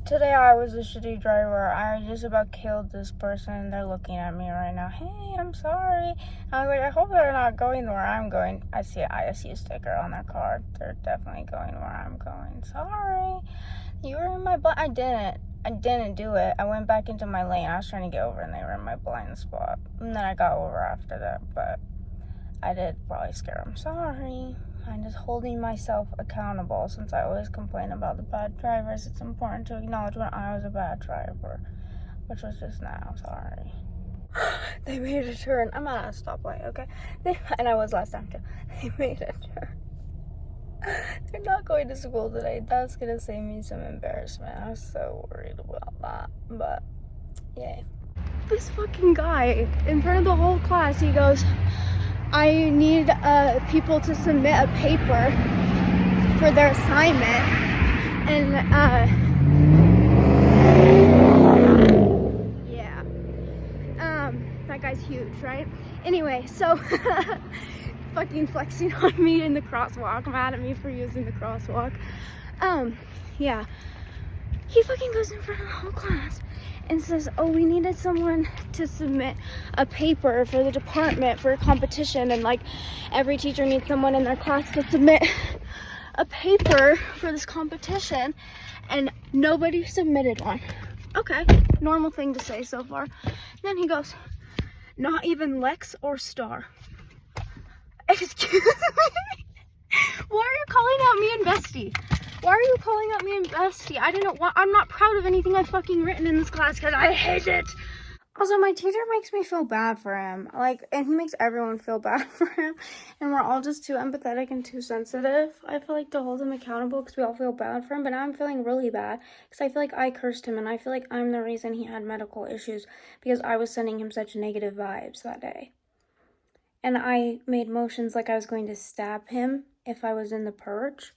Today I was a shitty driver. I just about killed this person. They're looking at me right now. Hey, I'm sorry. I was like, I hope they're not going where I'm going. I see an ISU sticker on their car. They're definitely going where I'm going. Sorry. You were in my blind. I didn't do it. I went back into my lane. I was trying to get over and they were in my blind spot. And then I got over after that. But I did probably scare them. Sorry. I'm just holding myself accountable since I always complain about the bad drivers. It's important to acknowledge when I was a bad driver, which was just now. Sorry. They made a turn. I'm at a stoplight, okay? And I was last time too. They made a turn. They're not going to school today. That's gonna save me some embarrassment. I was so worried about that. But yay. This fucking guy in front of the whole class, he goes, I need people to submit a paper for their assignment, and yeah, that guy's huge, right? Anyway, so fucking flexing on me in the crosswalk, mad at me for using the crosswalk. Yeah, he fucking goes in front of the whole class and says, oh, we needed someone to submit a paper for the department for a competition, and like every teacher needs someone in their class to submit a paper for this competition, and nobody submitted one. Okay, normal thing to say so far. Then he goes, not even Lex or Star. Excuse me? Why are you calling out me and Bestie? Why are you calling out me and Bestie? I'm not proud of anything I've fucking written in this class because I hate it. Also, my teacher makes me feel bad for him. And he makes everyone feel bad for him. And we're all just too empathetic and too sensitive. I feel like to hold him accountable because we all feel bad for him. But now I'm feeling really bad because I feel like I cursed him. And I feel like I'm the reason he had medical issues because I was sending him such negative vibes that day. And I made motions like I was going to stab him if I was in the purge.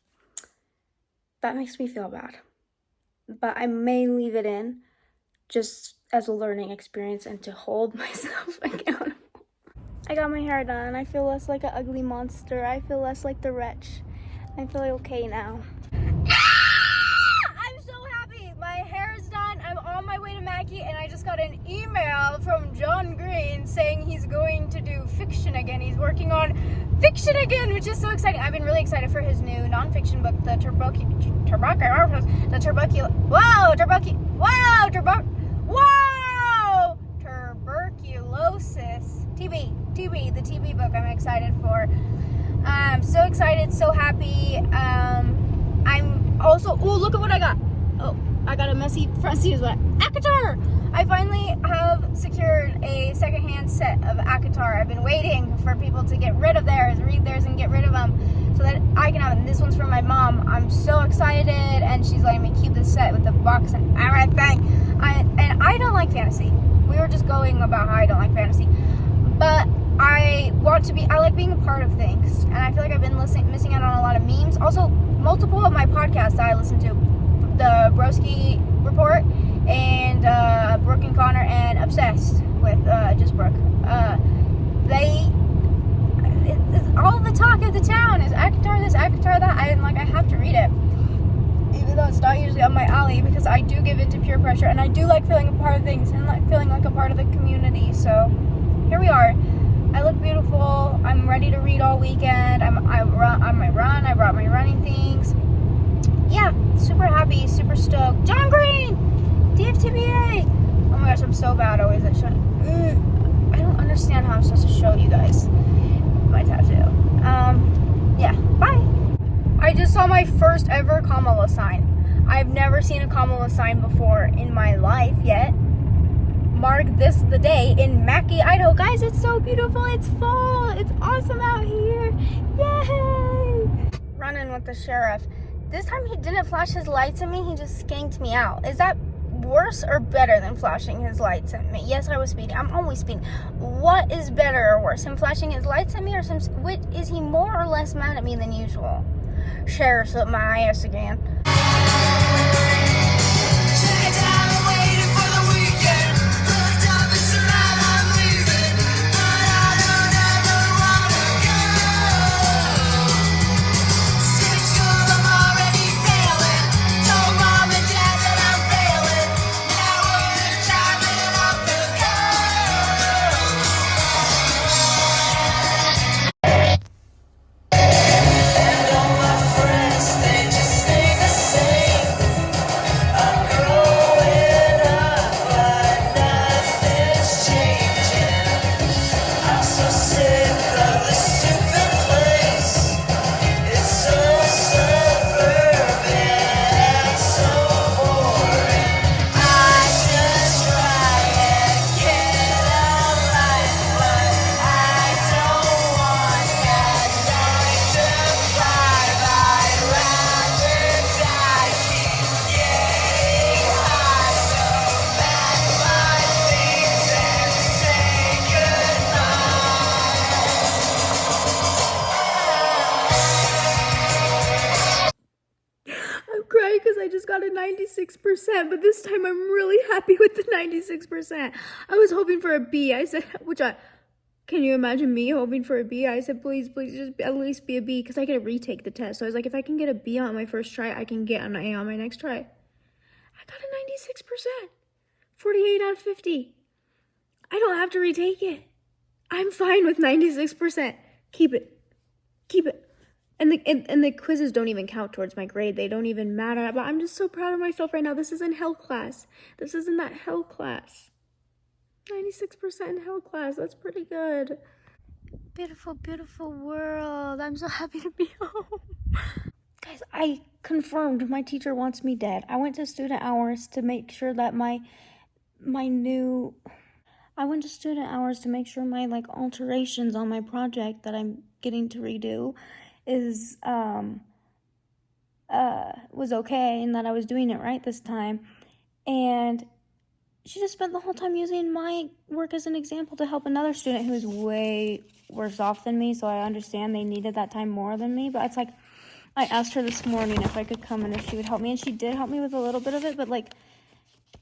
That makes me feel bad. But I may leave it in just as a learning experience and to hold myself accountable. I got my hair done. I feel less like an ugly monster. I feel less like the wretch. I feel okay now. I'm so happy. My hair is done. I'm on my way to Mackie, and I just got an email from John Green saying he's going to do fiction again. He's working on fiction again, which is so exciting. I've been really excited for his new nonfiction book, the tuberculosis the TB book. I'm excited for. I'm so excited, so happy. I'm also, look at what I got. I got a messy front seat as well. ACOTAR! I finally have secured a secondhand set of ACOTAR. I've been waiting for people to get rid of theirs, read theirs, and get rid of them so that I can have it. This one's from my mom. I'm so excited, and she's letting me keep this set with the box and everything. And I don't like fantasy. We were just going about how I don't like fantasy. But I like being a part of things. And I feel like I've been missing out on a lot of memes. Also, multiple of my podcasts that I listen to, the Broski Report, and Brooke and Connor, and Obsessed with just Brooke. It's all the talk of the town is ACOTAR this, ACOTAR that. I have to read it, even though it's not usually up my alley, because I do give in to peer pressure, and I do like feeling a part of things and like feeling like a part of the community. So here we are. I look beautiful. I'm ready to read all weekend. I'm on my run. I brought my running things. Yeah, super happy, super stoked. John Green, DFTBA. Oh my gosh, I'm so bad always at showing. I don't understand how I'm supposed to show you guys my tattoo. Yeah, bye. I just saw my first ever Kamala sign. I've never seen a Kamala sign before in my life yet. Mark this the day in Mackie, Idaho. Guys, it's so beautiful. It's fall. It's awesome out here. Yay! Running with the sheriff. This time he didn't flash his lights at me. He just skanked me out. Is that worse or better than flashing his lights at me? Yes, I was speeding. I'm always speeding. What is better or worse? Him flashing his lights at me, or is he more or less mad at me than usual? Sheriff's up my ass again. 96%, but this time I'm really happy with the 96%. I was hoping for a B. I said, can you imagine me hoping for a B? I said, please just at least be a B, because I get to retake the test. So I was like, if I can get a B on my first try, I can get an A on my next try. I got a 96%. 48 out of 50. I don't have to retake it. I'm fine with 96%. Keep it. And the quizzes don't even count towards my grade. They don't even matter. But I'm just so proud of myself right now. This is in hell class. This is in that hell class. 96% in hell class. That's pretty good. Beautiful, beautiful world. I'm so happy to be home. Guys, I confirmed my teacher wants me dead. I went to student hours to make sure that my alterations on my project that I'm getting to redo is was okay, and that I was doing it right this time. And she just spent the whole time using my work as an example to help another student who is way worse off than me. So I understand they needed that time more than me, but it's like, I asked her this morning if I could come and if she would help me, and she did help me with a little bit of it, but like,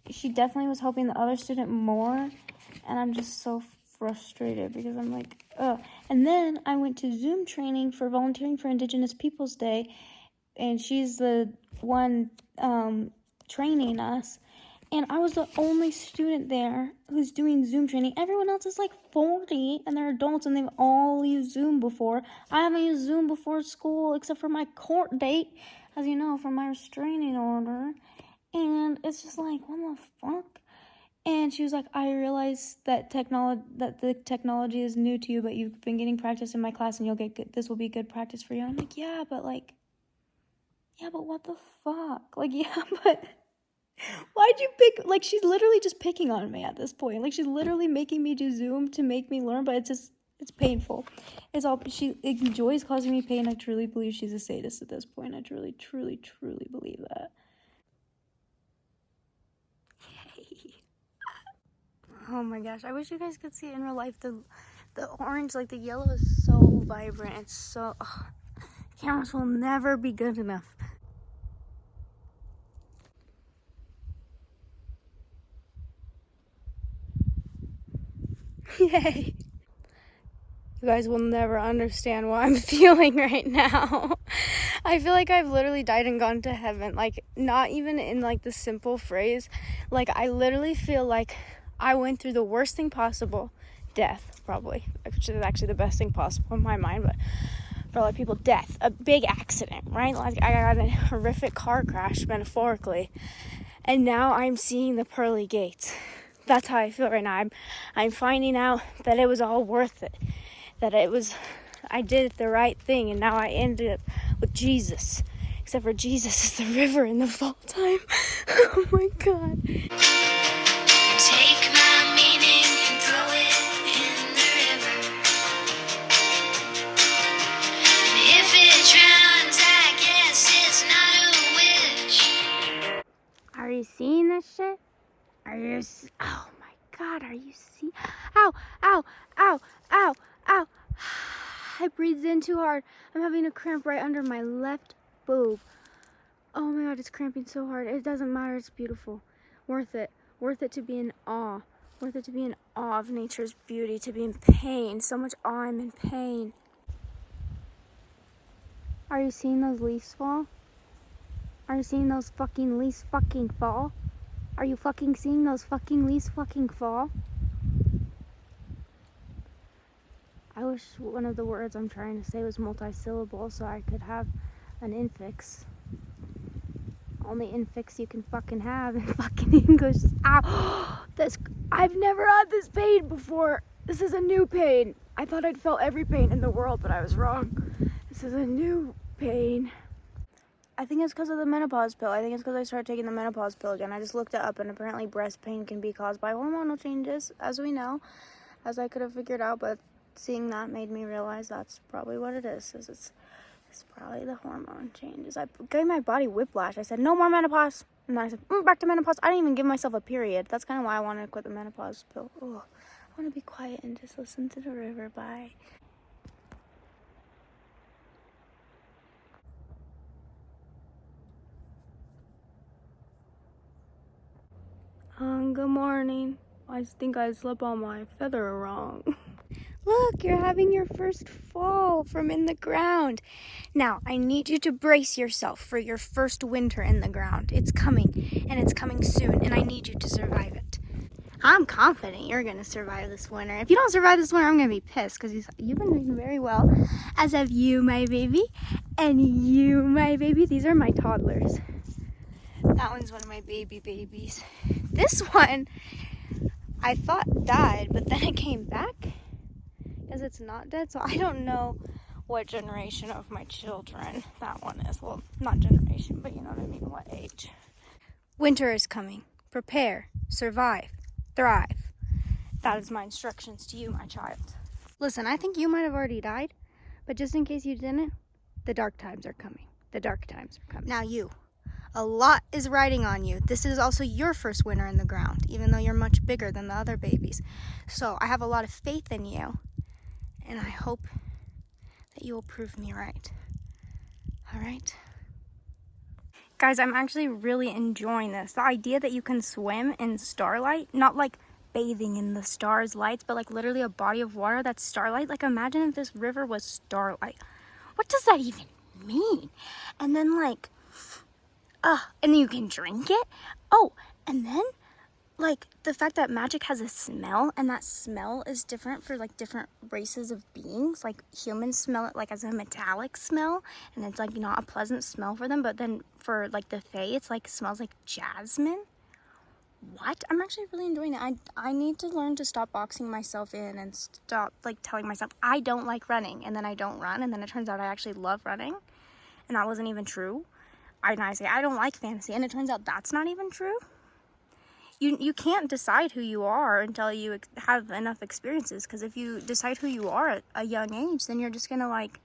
she definitely was helping the other student more, and I'm just so frustrated because I'm like, ugh. And then I went to Zoom training for volunteering for Indigenous Peoples Day, and she's the one training us, and I was the only student there who's doing Zoom training. Everyone else is like 40, and they're adults, and they've all used Zoom before. I haven't used Zoom before school, except for my court date, as you know, for my restraining order. And it's just like, what the fuck? And she was like, I realize that the technology is new to you, but you've been getting practice in my class, and you'll get good. This will be good practice for you. And I'm like, yeah, but what the fuck? Like, yeah, but why'd you pick? Like, she's literally just picking on me at this point. Like, she's literally making me do Zoom to make me learn, but it's painful. She enjoys causing me pain. I truly believe she's a sadist at this point. I truly believe that. Oh my gosh, I wish you guys could see it in real life. The orange, like the yellow, is so vibrant. It's so... cameras will never be good enough. Yay. You guys will never understand what I'm feeling right now. I feel like I've literally died and gone to heaven. Like, not even in like the simple phrase. Like, I literally feel like I went through the worst thing possible. Death, probably. Which is actually the best thing possible in my mind, but for a lot of people, death. A big accident, right? Like, I got a horrific car crash, metaphorically. And now I'm seeing the pearly gates. That's how I feel right now. I'm finding out that it was all worth it. That I did the right thing, and now I ended up with Jesus. Except for Jesus is the river in the fall time. Oh my God. Take my meaning and throw it in the river. And if it drowns, I guess it's not a witch. Are you seeing this shit? Oh my God, are you seeing? Ow, ow, ow, ow, ow. I breathed in too hard. I'm having a cramp right under my left boob. Oh my God, it's cramping so hard. It doesn't matter, it's beautiful. Worth it. Worth it to be in awe. Worth it to be in awe of nature's beauty, to be in pain. So much awe, I'm in pain. Are you seeing those leaves fall? Are you seeing those fucking leaves fucking fall? Are you fucking seeing those fucking leaves fucking fall? I wish one of the words I'm trying to say was multi-syllable so I could have an infix. Only infix you can fucking have in fucking English. Ow! I've never had this pain before. This is a new pain. I thought I'd felt every pain in the world, but I was wrong. This is a new pain. I think it's because of the menopause pill. I think it's because I started taking the menopause pill again. I just looked it up, and apparently breast pain can be caused by hormonal changes, as we know, as I could have figured out, but seeing that made me realize that's probably what it is. It's probably the hormone changes. I gave my body whiplash. I said, no more menopause. And then I said, back to menopause. I didn't even give myself a period. That's kind of why I wanted to quit the menopause pill. Oh, I want to be quiet and just listen to the river. Bye. Good morning. I think I slept on my feather wrong. Look, you're having your first fall from in the ground. Now, I need you to brace yourself for your first winter in the ground. It's coming, and it's coming soon, and I need you to survive it. I'm confident you're going to survive this winter. If you don't survive this winter, I'm going to be pissed because you've been doing very well, as have you, my baby, and you, my baby. These are my toddlers. That one's one of my babies. This one, I thought died, but then it came back because it's not dead. So I don't know what generation of my children that one is. Well, not generation, but you know what I mean, what age. Winter is coming. Prepare, survive, thrive. That is my instructions to you, my child. Listen, I think you might have already died, but just in case you didn't, the dark times are coming. The dark times are coming. Now you. A lot is riding on you. This is also your first winter in the ground, even though you're much bigger than the other babies. So I have a lot of faith in you, and I hope that you will prove me right. All right? Guys, I'm actually really enjoying this. The idea that you can swim in starlight, not like bathing in the stars' lights, but like literally a body of water that's starlight. Like imagine if this river was starlight. What does that even mean? And then like, and then you can drink it. Oh, and then like the fact that magic has a smell, and that smell is different for like different races of beings. Like humans smell it like as a metallic smell, and it's like not a pleasant smell for them, but then for like the fae, it's like smells like jasmine. What? I'm actually really enjoying it. I need to learn to stop boxing myself in and stop like telling myself I don't like running, and then I don't run, and then it turns out I actually love running, and that wasn't even true. I say I don't like fantasy, and it turns out that's not even true. You can't decide who you are until you have enough experiences, because if you decide who you are at a young age, then you're just gonna like,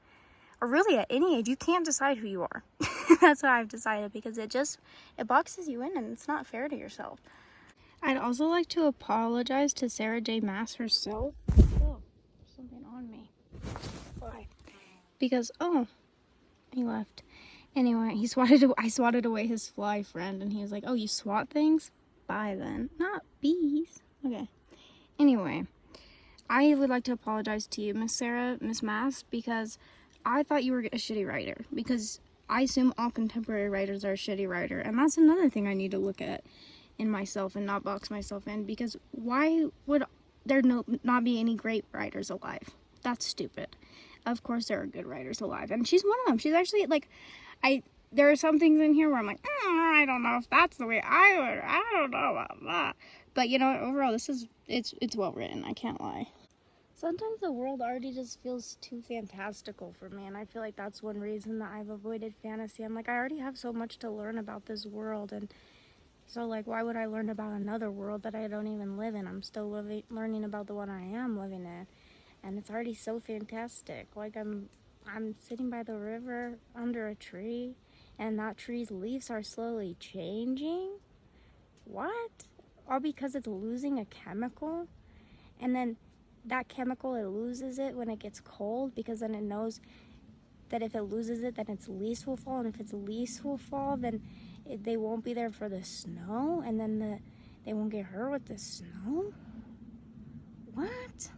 or really at any age, you can't decide who you are. That's what I've decided, because it boxes you in, and it's not fair to yourself. I'd also like to apologize to Sarah J. Maas herself. Oh, there's something on me. Why? Because, he left. Anyway, I swatted away his fly friend, and he was like, oh, you swat things? Bye then. Not bees. Okay. Anyway, I would like to apologize to you, Miss Maas, because I thought you were a shitty writer. Because I assume all contemporary writers are a shitty writer, and that's another thing I need to look at in myself and not box myself in. Because why would there not be any great writers alive? That's stupid. Of course there are good writers alive, and she's one of them. She's actually like, there are some things in here where I'm like, I don't know if that's the way I don't know about that. But you know what, overall, it's well written, I can't lie. Sometimes the world already just feels too fantastical for me, and I feel like that's one reason that I've avoided fantasy. I'm like, I already have so much to learn about this world, and so like, why would I learn about another world that I don't even live in? I'm still learning about the one I am living in, and it's already so fantastic. Like, I'm sitting by the river under a tree, and that tree's leaves are slowly changing. What? All because it's losing a chemical? And then that chemical, it loses it when it gets cold, because then it knows that if it loses it, then its leaves will fall, and if its leaves will fall, then they won't be there for the snow, and then they won't get hurt with the snow? What?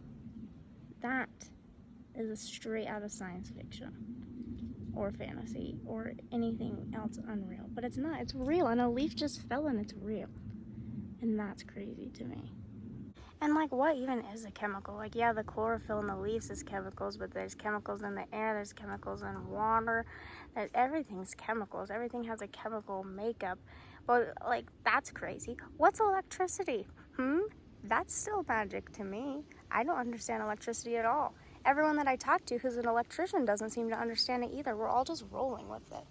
That is a straight out of science fiction or fantasy or anything else unreal. But it's not. It's real, and a leaf just fell, and it's real, and that's crazy to me. And like, what even is a chemical? Like, yeah, the chlorophyll in the leaves is chemicals, but there's chemicals in the air, there's chemicals in water, that everything's chemicals. Everything has a chemical makeup. But like, that's crazy. What's electricity? That's still magic to me. I don't understand electricity at all. Everyone that I talk to who's an electrician doesn't seem to understand it either. We're all just rolling with it.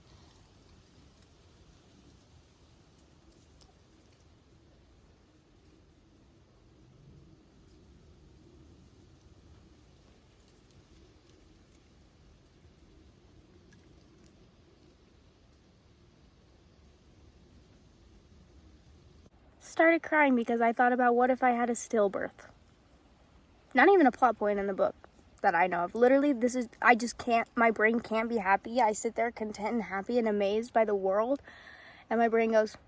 Started crying because I thought about what if I had a stillbirth. Not even a plot point in the book that I know of. Literally, I just can't, my brain can't be happy. I sit there content and happy and amazed by the world, and my brain goes,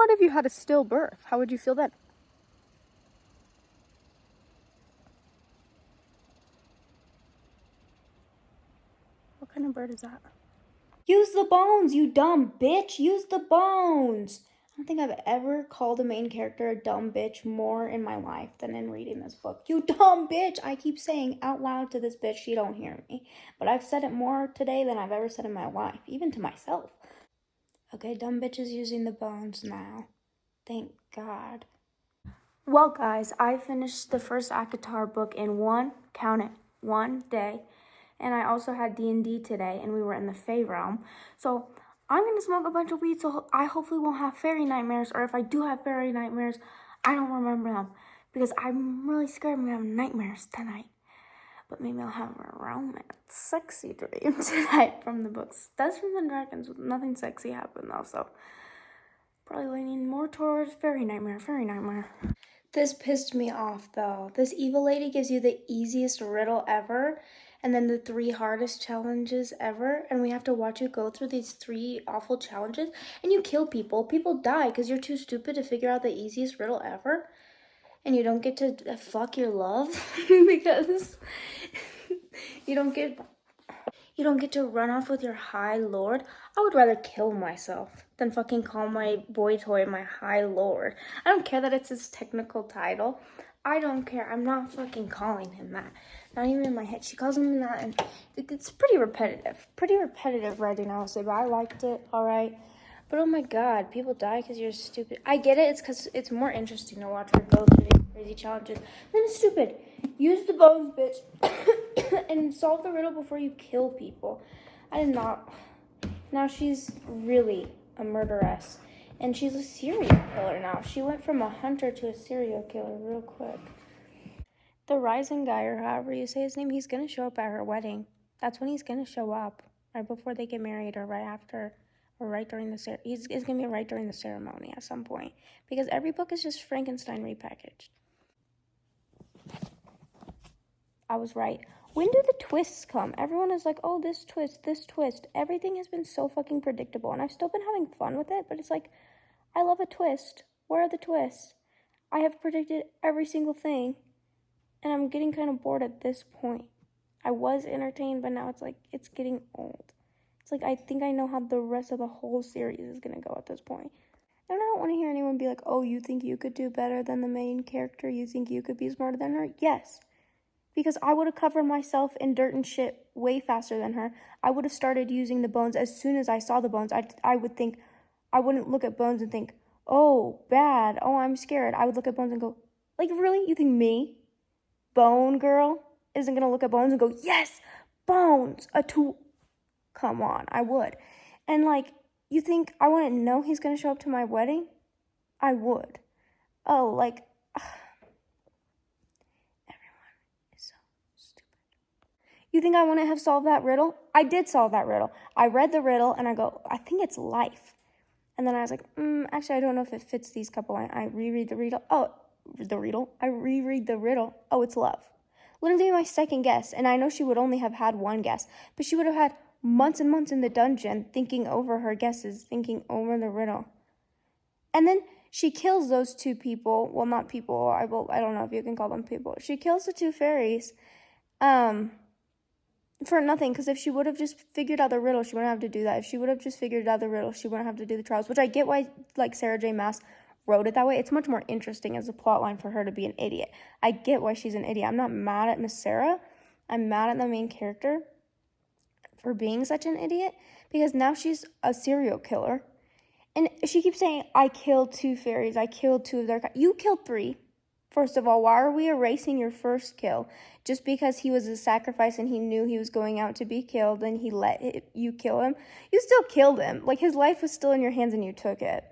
what if you had a stillbirth? How would you feel then? What kind of bird is that? Use the bones, you dumb bitch. Use the bones. I don't think I've ever called a main character a dumb bitch more in my life than in reading this book. You dumb bitch. I keep saying out loud to this bitch, she don't hear me. But I've said it more today than I've ever said in my life, even to myself. Okay, dumb bitch is using the bones now. Thank God. Well, guys, I finished the first ACOTAR book in one day. And I also had D&D today, and we were in the Fae realm. So I'm going to smoke a bunch of weed, so I hopefully won't have fairy nightmares. Or if I do have fairy nightmares, I don't remember them. Because I'm really scared I'm going to have nightmares tonight. But maybe I'll have a romance, sexy dream tonight from the books. That's from the Dragons. Nothing sexy happened, though, so probably leaning more towards fairy nightmare. This pissed me off, though. This evil lady gives you the easiest riddle ever, and then the 3 hardest challenges ever, and we have to watch you go through these 3 awful challenges, and you kill people. People die because you're too stupid to figure out the easiest riddle ever, and you don't get to fuck your love because you don't get to run off with your high lord. I would rather kill myself than fucking call my boy toy my high lord. I don't care that it's his technical title. I don't care. I'm not fucking calling him that. Not even in my head. She calls him that, and it's pretty repetitive. Pretty repetitive writing, I would say, but I liked it, alright. But oh my god, people die because you're stupid. I get it. It's because it's more interesting to watch her go through these crazy challenges. Then it's stupid. Use the bones, bitch. And solve the riddle before you kill people. I did not. Now she's really a murderess. And she's a serial killer now. She went from a hunter to a serial killer real quick. The rising guy, or however you say his name, he's going to show up at her wedding. That's when he's going to show up. Right before they get married, or right after, or right during the ceremony. He's going to be right during the ceremony at some point. Because every book is just Frankenstein repackaged. I was right. When do the twists come? Everyone is like, oh, this twist. Everything has been so fucking predictable. And I've still been having fun with it, but it's like, I love a twist. Where are the twists? I have predicted every single thing, and I'm getting kind of bored at this point. I was entertained, but now it's like, it's getting old. It's like, I think I know how the rest of the whole series is going to go at this point. And I don't want to hear anyone be like, oh, you think you could do better than the main character? You think you could be smarter than her? Yes. Because I would have covered myself in dirt and shit way faster than her. I would have started using the bones as soon as I saw the bones. I would think, I wouldn't look at bones and think, oh, bad, oh, I'm scared. I would look at bones and go, like, really? You think me, bone girl, isn't going to look at bones and go, yes, bones, a tool? Come on, I would. And, like, you think I wouldn't know he's going to show up to my wedding? I would. Oh, like... You think I wouldn't have solved that riddle? I did solve that riddle. I read the riddle and I go, I think it's life. And then I was like, actually, I don't know if it fits these couple lines. I reread the riddle. I reread the riddle. Oh, it's love. Literally my second guess. And I know she would only have had one guess, but she would have had months and months in the dungeon thinking over her guesses, thinking over the riddle. And then she kills those 2 people. Well, not people. I don't know if you can call them people. She kills the 2 fairies. For nothing, because if she would have just figured out the riddle, she wouldn't have to do that. If she would have just figured out the riddle, she wouldn't have to do the trials, which I get why, like, Sarah J. Maas wrote it that way. It's much more interesting as a plot line for her to be an idiot. I get why she's an idiot. I'm not mad at Miss Sarah. I'm mad at the main character for being such an idiot, because now she's a serial killer. And she keeps saying, I killed 2 fairies. I killed 2 of their kind. You killed 3. First of all, why are we erasing your first kill? Just because he was a sacrifice and he knew he was going out to be killed and he let you kill him? You still killed him. Like, his life was still in your hands and you took it.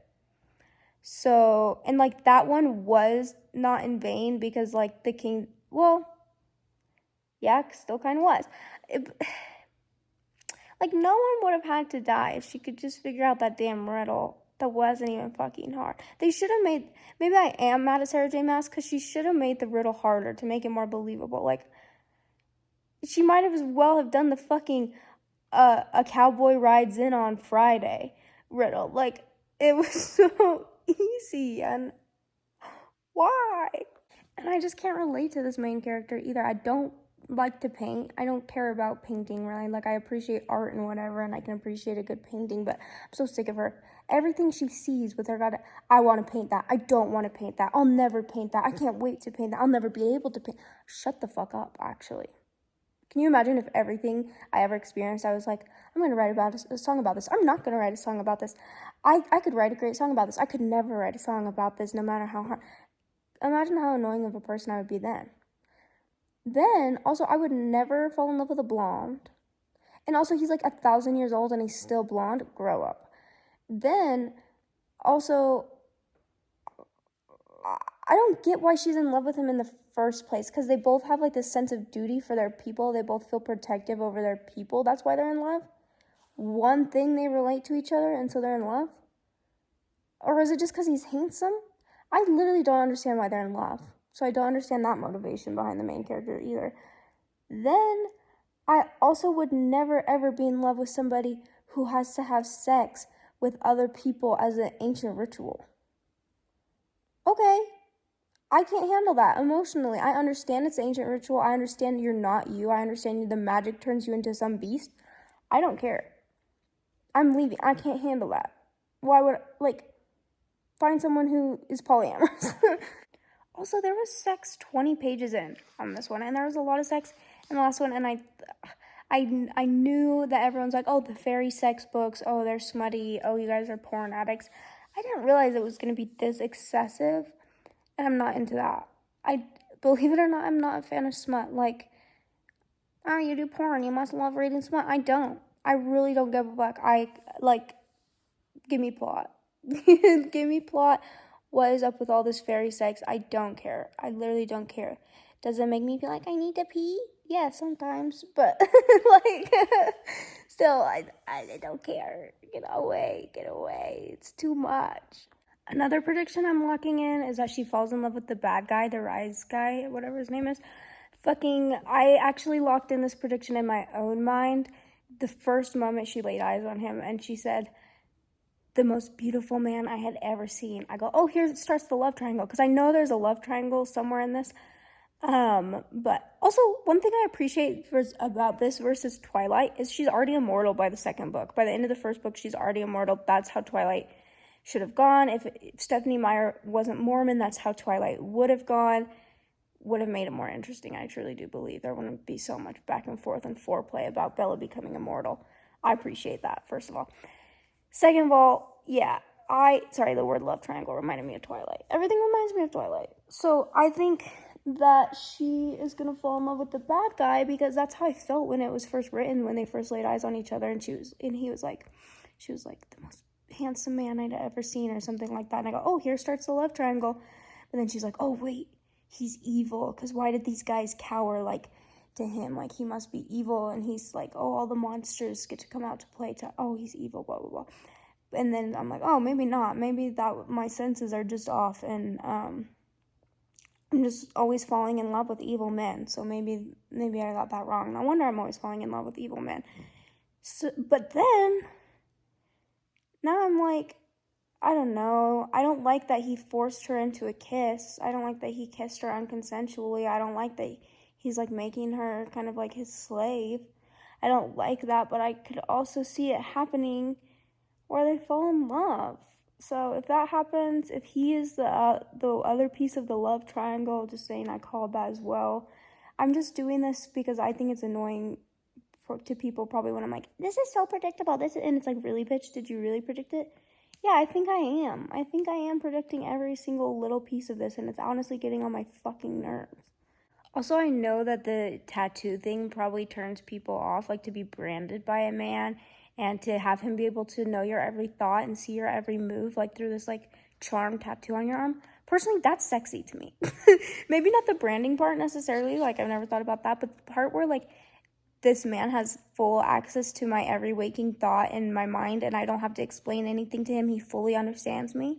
So, and, like, that one was not in vain because, like, the king, well, yeah, still kind of was. Like, no one would have had to die if she could just figure out that damn riddle. That wasn't even fucking hard. They should have made, maybe I am mad at Sarah J. Maas because she should have made the riddle harder to make it more believable. Like, she might have as well have done the fucking a cowboy rides in on Friday riddle. Like, it was so easy, and why? And I just can't relate to this main character either. I don't like to paint. I don't care about painting, really. Like, I appreciate art and whatever, and I can appreciate a good painting, but I'm so sick of her. Everything she sees with her God, I want to paint that. I don't want to paint that. I'll never paint that. I can't wait to paint that. I'll never be able to paint. Shut the fuck up, actually. Can you imagine if everything I ever experienced, I was like, I'm going to write about a song about this. I'm not going to write a song about this. I could write a great song about this. I could never write a song about this, no matter how hard. Imagine how annoying of a person I would be then. Then, also, I would never fall in love with a blonde. And also, he's like 1,000 years old and he's still blonde. Grow up. Then, also, I don't get why she's in love with him in the first place, because they both have like this sense of duty for their people. They both feel protective over their people. That's why they're in love. One thing, they relate to each other, and so they're in love. Or is it just because he's handsome? I literally don't understand why they're in love. So I don't understand that motivation behind the main character either. Then, I also would never ever be in love with somebody who has to have sex with other people as an ancient ritual. Okay, I can't handle that emotionally. I understand it's an ancient ritual. I understand you're not you. I understand the magic turns you into some beast. I don't care. I'm leaving. I can't handle that. Why would, find someone who is polyamorous? Also, there was sex 20 pages in on this one, and there was a lot of sex in the last one, and I knew that everyone's like, oh, the fairy sex books, oh, they're smutty, oh, you guys are porn addicts. I didn't realize it was going to be this excessive, and I'm not into that. Believe it or not, I'm not a fan of smut. Like, oh, you do porn, you must love reading smut. I don't. I really don't give a fuck. Give me plot. Give me plot. What is up with all this fairy sex? I don't care. I literally don't care. Does it make me feel like I need to pee? Yeah, sometimes. But, still, I don't care. Get away. It's too much. Another prediction I'm locking in is that she falls in love with the bad guy, the Rise guy, whatever his name is. I actually locked in this prediction in my own mind the first moment she laid eyes on him, and she said, the most beautiful man I had ever seen. I go, oh, here starts the love triangle, because I know there's a love triangle somewhere in this. But also, one thing I appreciate about this versus Twilight is she's already immortal by the second book. By the end of the first book, she's already immortal. That's how Twilight should have gone. If Stephenie Meyer wasn't Mormon, that's how Twilight would have gone. Would have made it more interesting, I truly do believe. There wouldn't be so much back and forth and foreplay about Bella becoming immortal. I appreciate that, first of all. Second of all, yeah, the word love triangle reminded me of Twilight. Everything reminds me of Twilight. So I think that she is going to fall in love with the bad guy, because that's how I felt when it was first written, when they first laid eyes on each other, and she was like, the most handsome man I'd ever seen, or something like that. And I go, oh, here starts the love triangle. But then she's like, oh, wait, he's evil, because why did these guys cower, to him? He must be evil, and he's like, oh, all the monsters get to come out to play, oh, he's evil, blah, blah, blah. And then I'm like, oh, maybe not. Maybe that my senses are just off, and I'm just always falling in love with evil men. So maybe I got that wrong. No wonder I'm always falling in love with evil men. So, but then, now I'm like, I don't know. I don't like that he forced her into a kiss. I don't like that he kissed her unconsensually. I don't like that he's making her kind of like his slave. I don't like that, but I could also see it happening where they fall in love. So if that happens, if he is the other piece of the love triangle, just saying I called that as well. I'm just doing this because I think it's annoying to people probably when I'm like, this is so predictable. And it's like, really, bitch? Did you really predict it? Yeah, I think I am. I think I am predicting every single little piece of this, and it's honestly getting on my fucking nerves. Also, I know that the tattoo thing probably turns people off, to be branded by a man, and to have him be able to know your every thought and see your every move, through this, charm tattoo on your arm. Personally, that's sexy to me. Maybe not the branding part necessarily, I've never thought about that, but the part where, this man has full access to my every waking thought in my mind, and I don't have to explain anything to him. He fully understands me.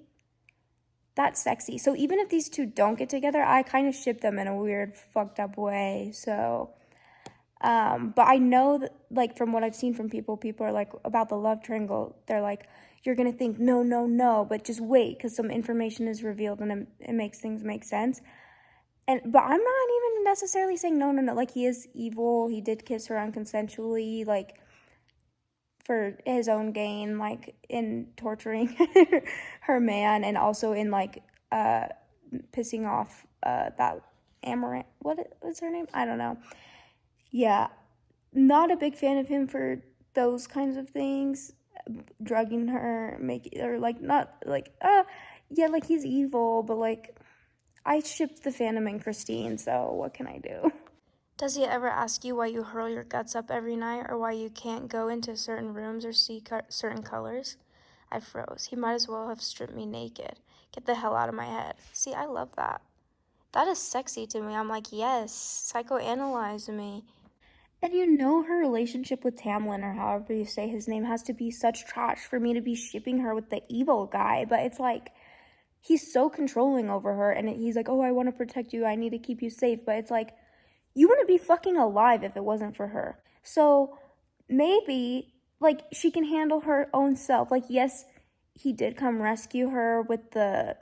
That's sexy. So even if these two don't get together, I kind of ship them in a weird, fucked up way. So, but I know that, from what I've seen from people are about the love triangle, they're like, you're going to think, no, no, no, but just wait, because some information is revealed and it makes things make sense. But I'm not even necessarily saying no, no, no. Like, he is evil. He did kiss her unconsensually, like, for his own gain, like, in torturing her man, and also in, like, pissing off that Amaranth. What was her name? I don't know. Yeah, not a big fan of him for those kinds of things. Drugging her, yeah, like, he's evil, but, like, I shipped the Phantom and Christine, so what can I do? Does he ever ask you why you hurl your guts up every night, or why you can't go into certain rooms or see certain colors? I froze. He might as well have stripped me naked. Get the hell out of my head. See, I love that. That is sexy to me. I'm like, yes, psychoanalyze me. And you know, her relationship with Tamlin, or however you say his name, has to be such trash for me to be shipping her with the evil guy. But it's like, he's so controlling over her, and he's like, oh, I want to protect you, I need to keep you safe. But it's like, you wouldn't be fucking alive if it wasn't for her. So maybe, like, she can handle her own self. Like, yes, he did come rescue her with the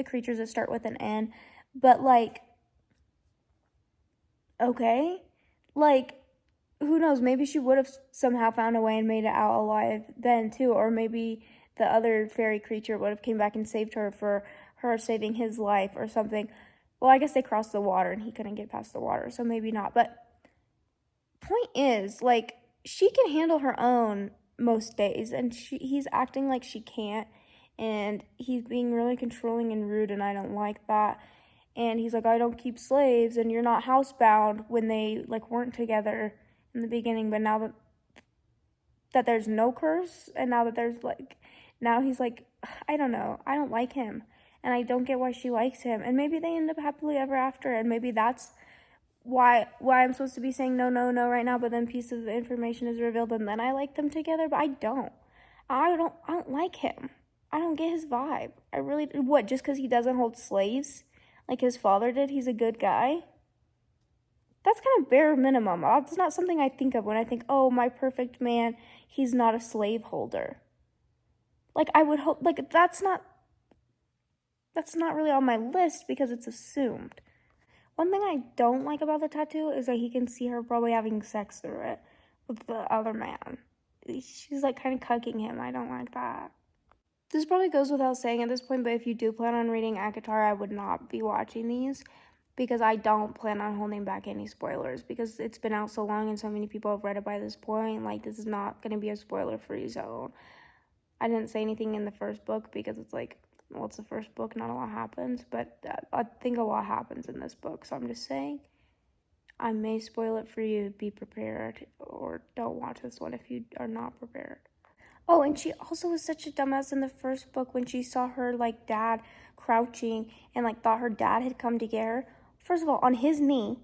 creatures that start with an N, but, like, okay, like, who knows, maybe she would have somehow found a way and made it out alive then too, or maybe the other fairy creature would have came back and saved her for her saving his life or something. Well, I guess they crossed the water and he couldn't get past the water, so maybe not. But point is, like, she can handle her own most days, and he's acting like she can't, and he's being really controlling and rude, and I don't like that. And he's like, I don't keep slaves, and you're not housebound, when they, like, weren't together in the beginning. But now that there's no curse, and now that there's, like, now he's like, I don't know, I don't like him, and I don't get why she likes him. And maybe they end up happily ever after, and maybe that's why I'm supposed to be saying no, no, no right now, but then piece of information is revealed and then I like them together. But I don't like him. I don't get his vibe. I really, what, just because he doesn't hold slaves like his father did, he's a good guy? That's kind of bare minimum. That's not something I think of when I think, oh, my perfect man, he's not a slave holder. Like, I would hope, like, that's not really on my list because it's assumed. One thing I don't like about the tattoo is that he can see her probably having sex through it with the other man. She's, like, kind of cucking him. I don't like that. This probably goes without saying at this point, but if you do plan on reading ACOTAR, I would not be watching these, because I don't plan on holding back any spoilers, because it's been out so long and so many people have read it by this point. Like, this is not going to be a spoiler-free zone. I didn't say anything in the first book because it's like, well, it's the first book, not a lot happens, but I think a lot happens in this book, so I'm just saying, I may spoil it for you. Be prepared, or don't watch this one if you are not prepared. Oh, and she also was such a dumbass in the first book when she saw her, like, dad crouching and, like, thought her dad had come to get her. First of all, on his knee.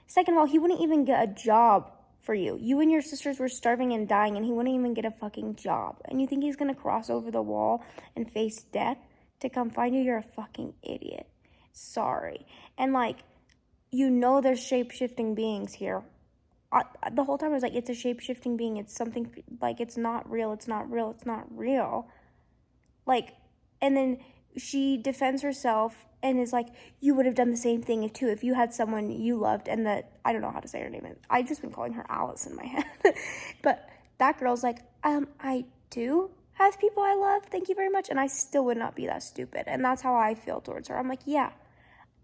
Second of all, he wouldn't even get a job for you. You and your sisters were starving and dying, and he wouldn't even get a fucking job. And you think he's gonna cross over the wall and face death to come find you? You're a fucking idiot. Sorry. And, like, you know there's shape-shifting beings here. The whole time I was like, it's a shape-shifting being. It's something, like, it's not real. It's not real. It's not real. Like, and then she defends herself and is like, you would have done the same thing too if you had someone you loved. And I don't know how to say her name. I've just been calling her Alice in my head. But that girl's like, I do have people I love, thank you very much, and I still would not be that stupid. And that's how I feel towards her. I'm like, yeah,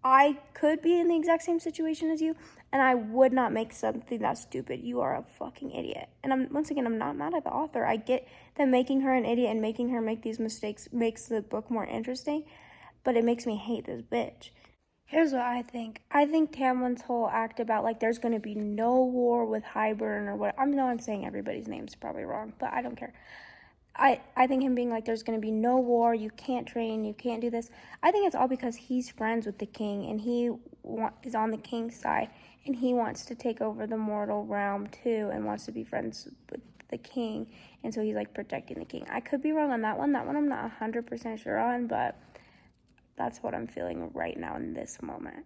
I could be in the exact same situation as you, and I would not make something that stupid. You are a fucking idiot. And I'm not mad at the author. I get that making her an idiot and making her make these mistakes makes the book more interesting, but it makes me hate this bitch. Here's what I think. I think Tamlin's whole act about, like, there's going to be no war with Hybern or what. I know I'm saying everybody's name's probably wrong, but I don't care. I think him being like, there's going to be no war, you can't train, you can't do this. I think it's all because he's friends with the king, and he is on the king's side, and he wants to take over the mortal realm too, and wants to be friends with the king, and so he's, like, protecting the king. I could be wrong on that one. That one I'm not 100% sure on, but that's what I'm feeling right now in this moment.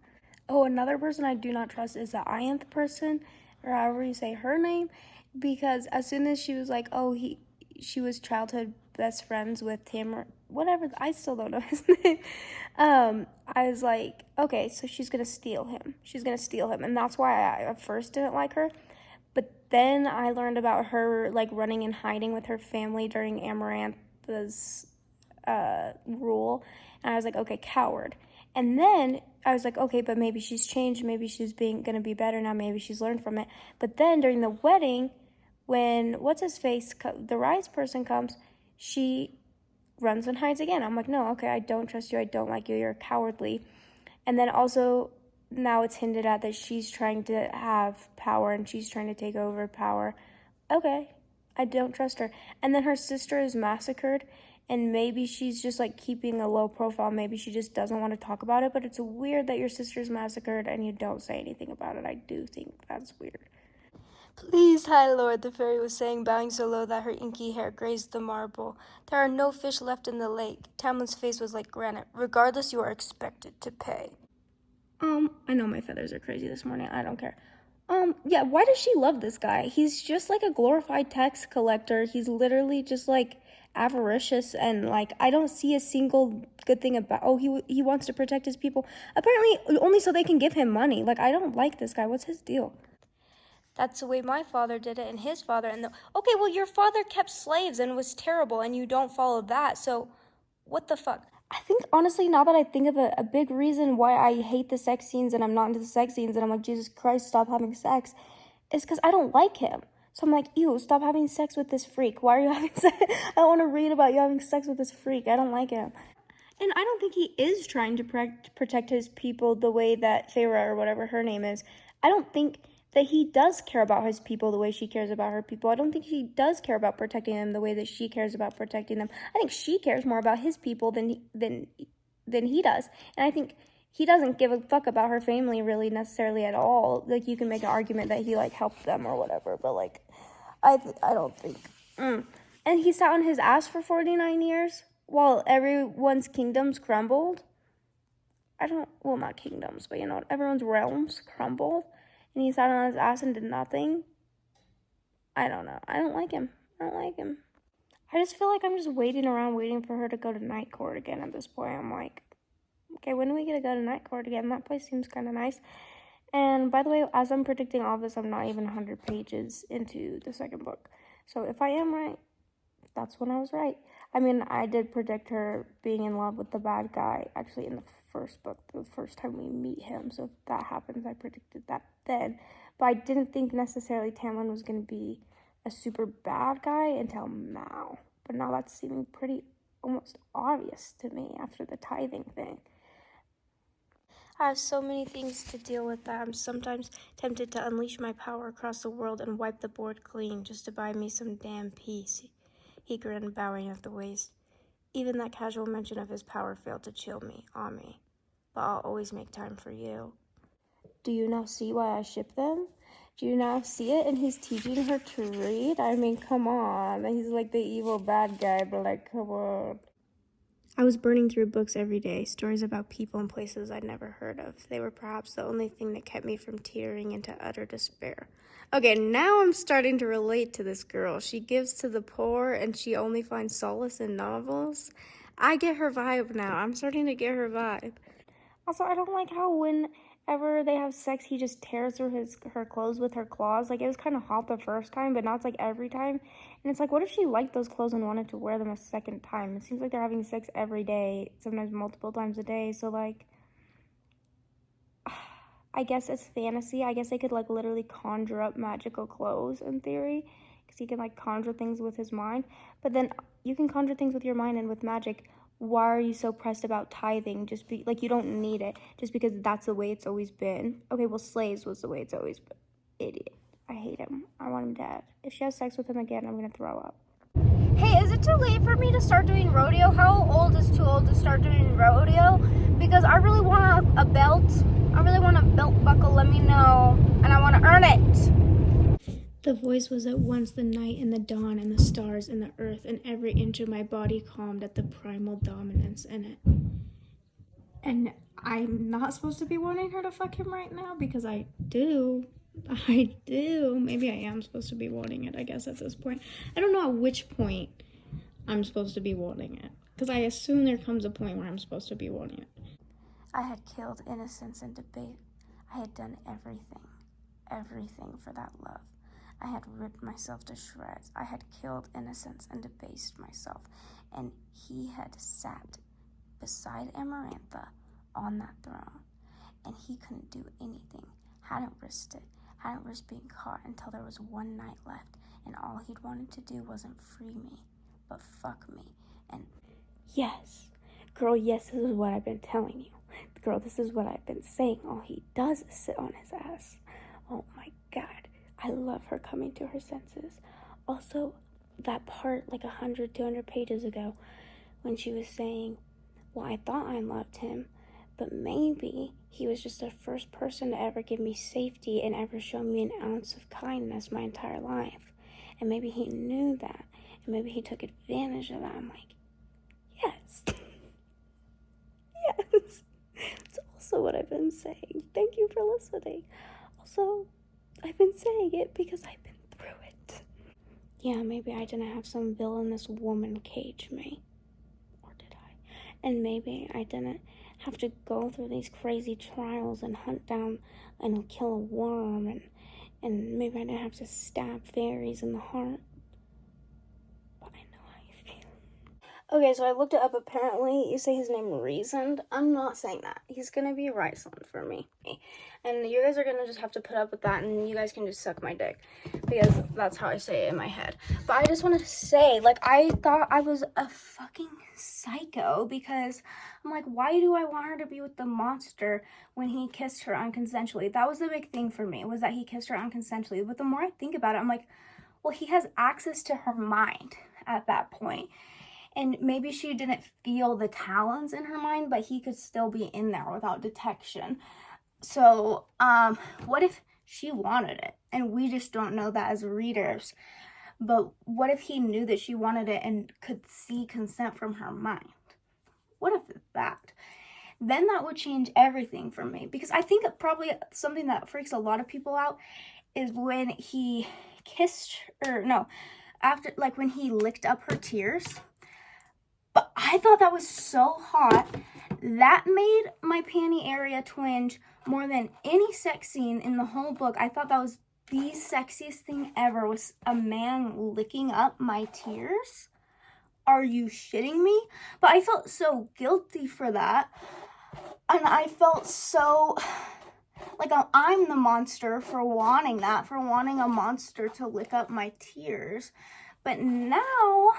Oh, another person I do not trust is the Ianth person, or however you say her name, because as soon as she was like, oh, she was childhood best friends with Tamara, whatever, I still don't know his name. I was like, okay, so she's gonna steal him. She's gonna steal him. And that's why I at first didn't like her. But then I learned about her, like, running and hiding with her family during Amarantha's rule. And I was like, okay, coward. And then I was like, okay, but maybe she's changed. Maybe she's gonna be better now. Maybe she's learned from it. But then during the wedding, when the rise person comes, she runs and hides again. I'm like, no, okay, I don't trust you. I don't like you. You're cowardly. And then also now it's hinted at that she's trying to have power and she's trying to take over power. Okay, I don't trust her. And then her sister is massacred, and maybe she's just like keeping a low profile. Maybe she just doesn't want to talk about it, but it's weird that your sister's massacred and you don't say anything about it. I do think that's weird. Please, high lord, the fairy was saying, bowing so low that her inky hair grazed the marble. There are no fish left in the lake. Tamlin's face was like granite. Regardless, you are expected to pay. I know my feathers are crazy this morning. I don't care. Yeah, why does she love this guy? He's just like a glorified tax collector. He's literally just like avaricious, and like I don't see a single good thing about. He wants to protect his people. Apparently only so they can give him money. Like, I don't like this guy. What's his deal? That's the way my father did it, and his father, okay, well, your father kept slaves and was terrible, and you don't follow that, so what the fuck? I think, honestly, now that I think of it, a big reason why I hate the sex scenes and I'm not into the sex scenes and I'm like, Jesus Christ, stop having sex, is because I don't like him. So I'm like, ew, stop having sex with this freak. Why are you having sex? I don't want to read about you having sex with this freak. I don't like him. And I don't think he is trying to protect his people the way that Feyre, or whatever her name is. I don't think that he does care about his people the way she cares about her people. I don't think he does care about protecting them the way that she cares about protecting them. I think she cares more about his people than he does. And I think he doesn't give a fuck about her family really necessarily at all. Like, you can make an argument that he like helped them or whatever, but like I don't think. And he sat on his ass for 49 years while everyone's kingdoms crumbled. Not kingdoms, but everyone's realms crumbled. And he sat on his ass and did nothing. I don't know. I don't like him. I just feel like I'm just waiting around, waiting for her to go to night court again at this point. I'm like, okay, when are we going to go to night court again? That place seems kind of nice. And by the way, as I'm predicting all this, I'm not even 100 pages into the second book. So if I am right, that's when I was right. I mean, I did predict her being in love with the bad guy, actually, in the first book, the first time we meet him. So if that happens, I predicted that then. But I didn't think necessarily Tamlin was going to be a super bad guy until now. But now that's seeming pretty almost obvious to me after the tithing thing. I have so many things to deal with that I'm sometimes tempted to unleash my power across the world and wipe the board clean just to buy me some damn peace. He grinned, bowing at the waist. Even that casual mention of his power failed to chill me, on me. But I'll always make time for you. Do you now see why I ship them? Do you now see it? And he's teaching her to read? I mean, come on. He's like the evil bad guy, but like, come on. I was burning through books every day, stories about people and places I'd never heard of. They were perhaps the only thing that kept me from tearing into utter despair. Okay, now I'm starting to relate to this girl. She gives to the poor and she only finds solace in novels. I get her vibe now. I'm starting to get her vibe. Also, I don't like how whenever they have sex, he just tears through her clothes with her claws. Like, it was kind of hot the first time, but now it's like every time. And it's like, what if she liked those clothes and wanted to wear them a second time? It seems like they're having sex every day, sometimes multiple times a day. So, like, I guess it's fantasy. I guess they could, like, literally conjure up magical clothes in theory, because he can, like, conjure things with his mind. But then you can conjure things with your mind and with magic. Why are you so pressed about tithing? You don't need it just because that's the way it's always been. Okay, well, slaves was the way it's always been. Idiot. I hate him. I want him dead. If she has sex with him again, I'm gonna throw up. Hey, is it too late for me to start doing rodeo? How old is too old to start doing rodeo? Because I really want a belt. I really want a belt buckle. Let me know. And I want to earn it. The voice was at once the night and the dawn and the stars and the earth, and every inch of my body calmed at the primal dominance in it. And I'm not supposed to be wanting her to fuck him right now because I do. Maybe I am supposed to be wanting it, I guess, at this point. I don't know at which point I'm supposed to be wanting it. Because I assume there comes a point where I'm supposed to be wanting it. I had killed innocence and debate. I had done everything for that love. I had ripped myself to shreds. I had killed innocence and debased myself. And he had sat beside Amarantha on that throne. And he couldn't do anything. Hadn't risked it. Hadn't risked being caught until there was one night left. And all he'd wanted to do wasn't free me, but fuck me. And yes, girl, yes, this is what I've been telling you. Girl, this is what I've been saying. All he does is sit on his ass. Oh my God. I love her coming to her senses. Also, that part like 100, 200 pages ago when she was saying, well, I thought I loved him, but maybe he was just the first person to ever give me safety and ever show me an ounce of kindness my entire life. And maybe he knew that. And maybe he took advantage of that. I'm like, yes. Yes. It's also what I've been saying. Thank you for listening. Also, I've been saying it because I've been through it. Yeah, maybe I didn't have some villainous woman cage me. Or did I? And maybe I didn't have to go through these crazy trials and hunt down and kill a worm. And maybe I didn't have to stab fairies in the heart. But I know how you feel. Okay, so I looked it up. Apparently, you say his name reasoned. I'm not saying that. He's gonna be Riceland for me. And you guys are gonna just have to put up with that, and you guys can just suck my dick. Because that's how I say it in my head. But I just wanted to say, like, I thought I was a fucking psycho because I'm like, why do I want her to be with the monster when he kissed her unconsensually? That was the big thing for me, was that he kissed her unconsensually. But the more I think about it, I'm like, well, he has access to her mind at that point. And maybe she didn't feel the talons in her mind, but he could still be in there without detection. So, what if she wanted it? And we just don't know that as readers. But what if he knew that she wanted it and could see consent from her mind? What if that? Then that would change everything for me. Because I think probably something that freaks a lot of people out is when he kissed her, no, after, like when he licked up her tears. But I thought that was so hot. That made my panty area twinge more than any sex scene in the whole book. I thought that was the sexiest thing ever, was a man licking up my tears. Are you shitting me? But I felt so guilty for that. And I felt so like I'm the monster for wanting that, for wanting a monster to lick up my tears. But now,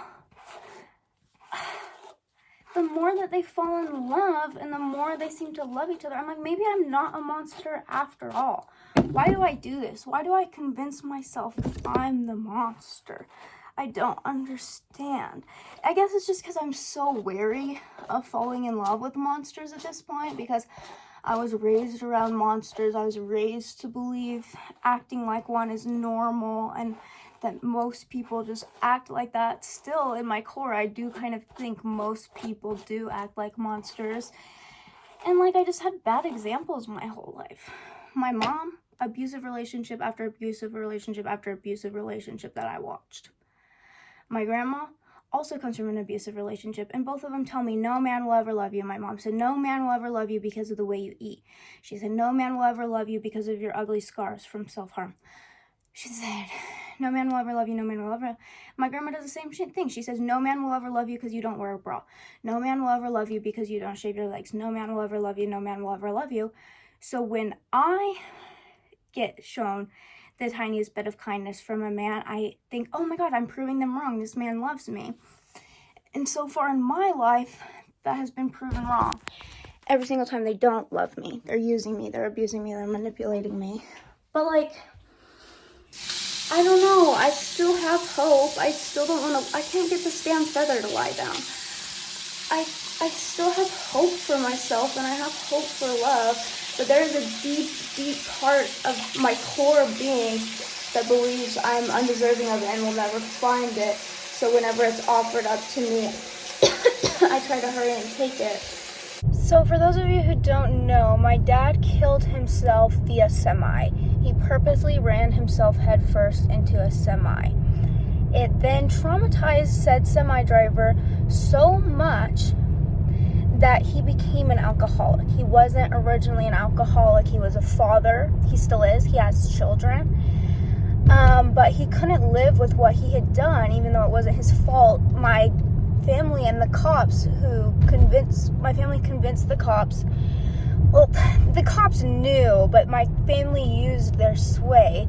the more that they fall in love and the more they seem to love each other, I'm like, maybe I'm not a monster after all. Why do I do this? Why do I convince myself that I'm the monster? I don't understand. I guess it's just because I'm so wary of falling in love with monsters at this point, because I was raised around monsters. I was raised to believe acting like one is normal and that most people just act like that. Still, in my core, I do kind of think most people do act like monsters. And like, I just had bad examples my whole life. My mom, abusive relationship after abusive relationship after abusive relationship that I watched. My grandma also comes from an abusive relationship, and both of them tell me, no man will ever love you. My mom said, no man will ever love you because of the way you eat. She said, no man will ever love you because of your ugly scars from self-harm. She said, no man will ever love you, no man will ever. My grandma does the same thing. She says, no man will ever love you because you don't wear a bra. No man will ever love you because you don't shave your legs. No man will ever love you, no man will ever love you. So when I get shown the tiniest bit of kindness from a man, I think, oh my God, I'm proving them wrong. This man loves me. And so far in my life, that has been proven wrong. Every single time they don't love me. They're using me, they're abusing me, they're manipulating me. But like, I don't know, I still have hope. I still don't want to, I can't get this damn feather to lie down. I still have hope for myself, and I have hope for love, but there is a deep, deep part of my core being that believes I'm undeserving of it and will never find it. So whenever it's offered up to me, I try to hurry and take it. So for those of you who don't know, my dad killed himself via semi. He purposely ran himself headfirst into a semi. It then traumatized said semi-driver so much that he became an alcoholic. He wasn't originally an alcoholic. He was a father. He still is. He has children. But he couldn't live with what he had done, even though it wasn't his fault. My family and the cops my family convinced the cops. Well, the cops knew, but my family used their sway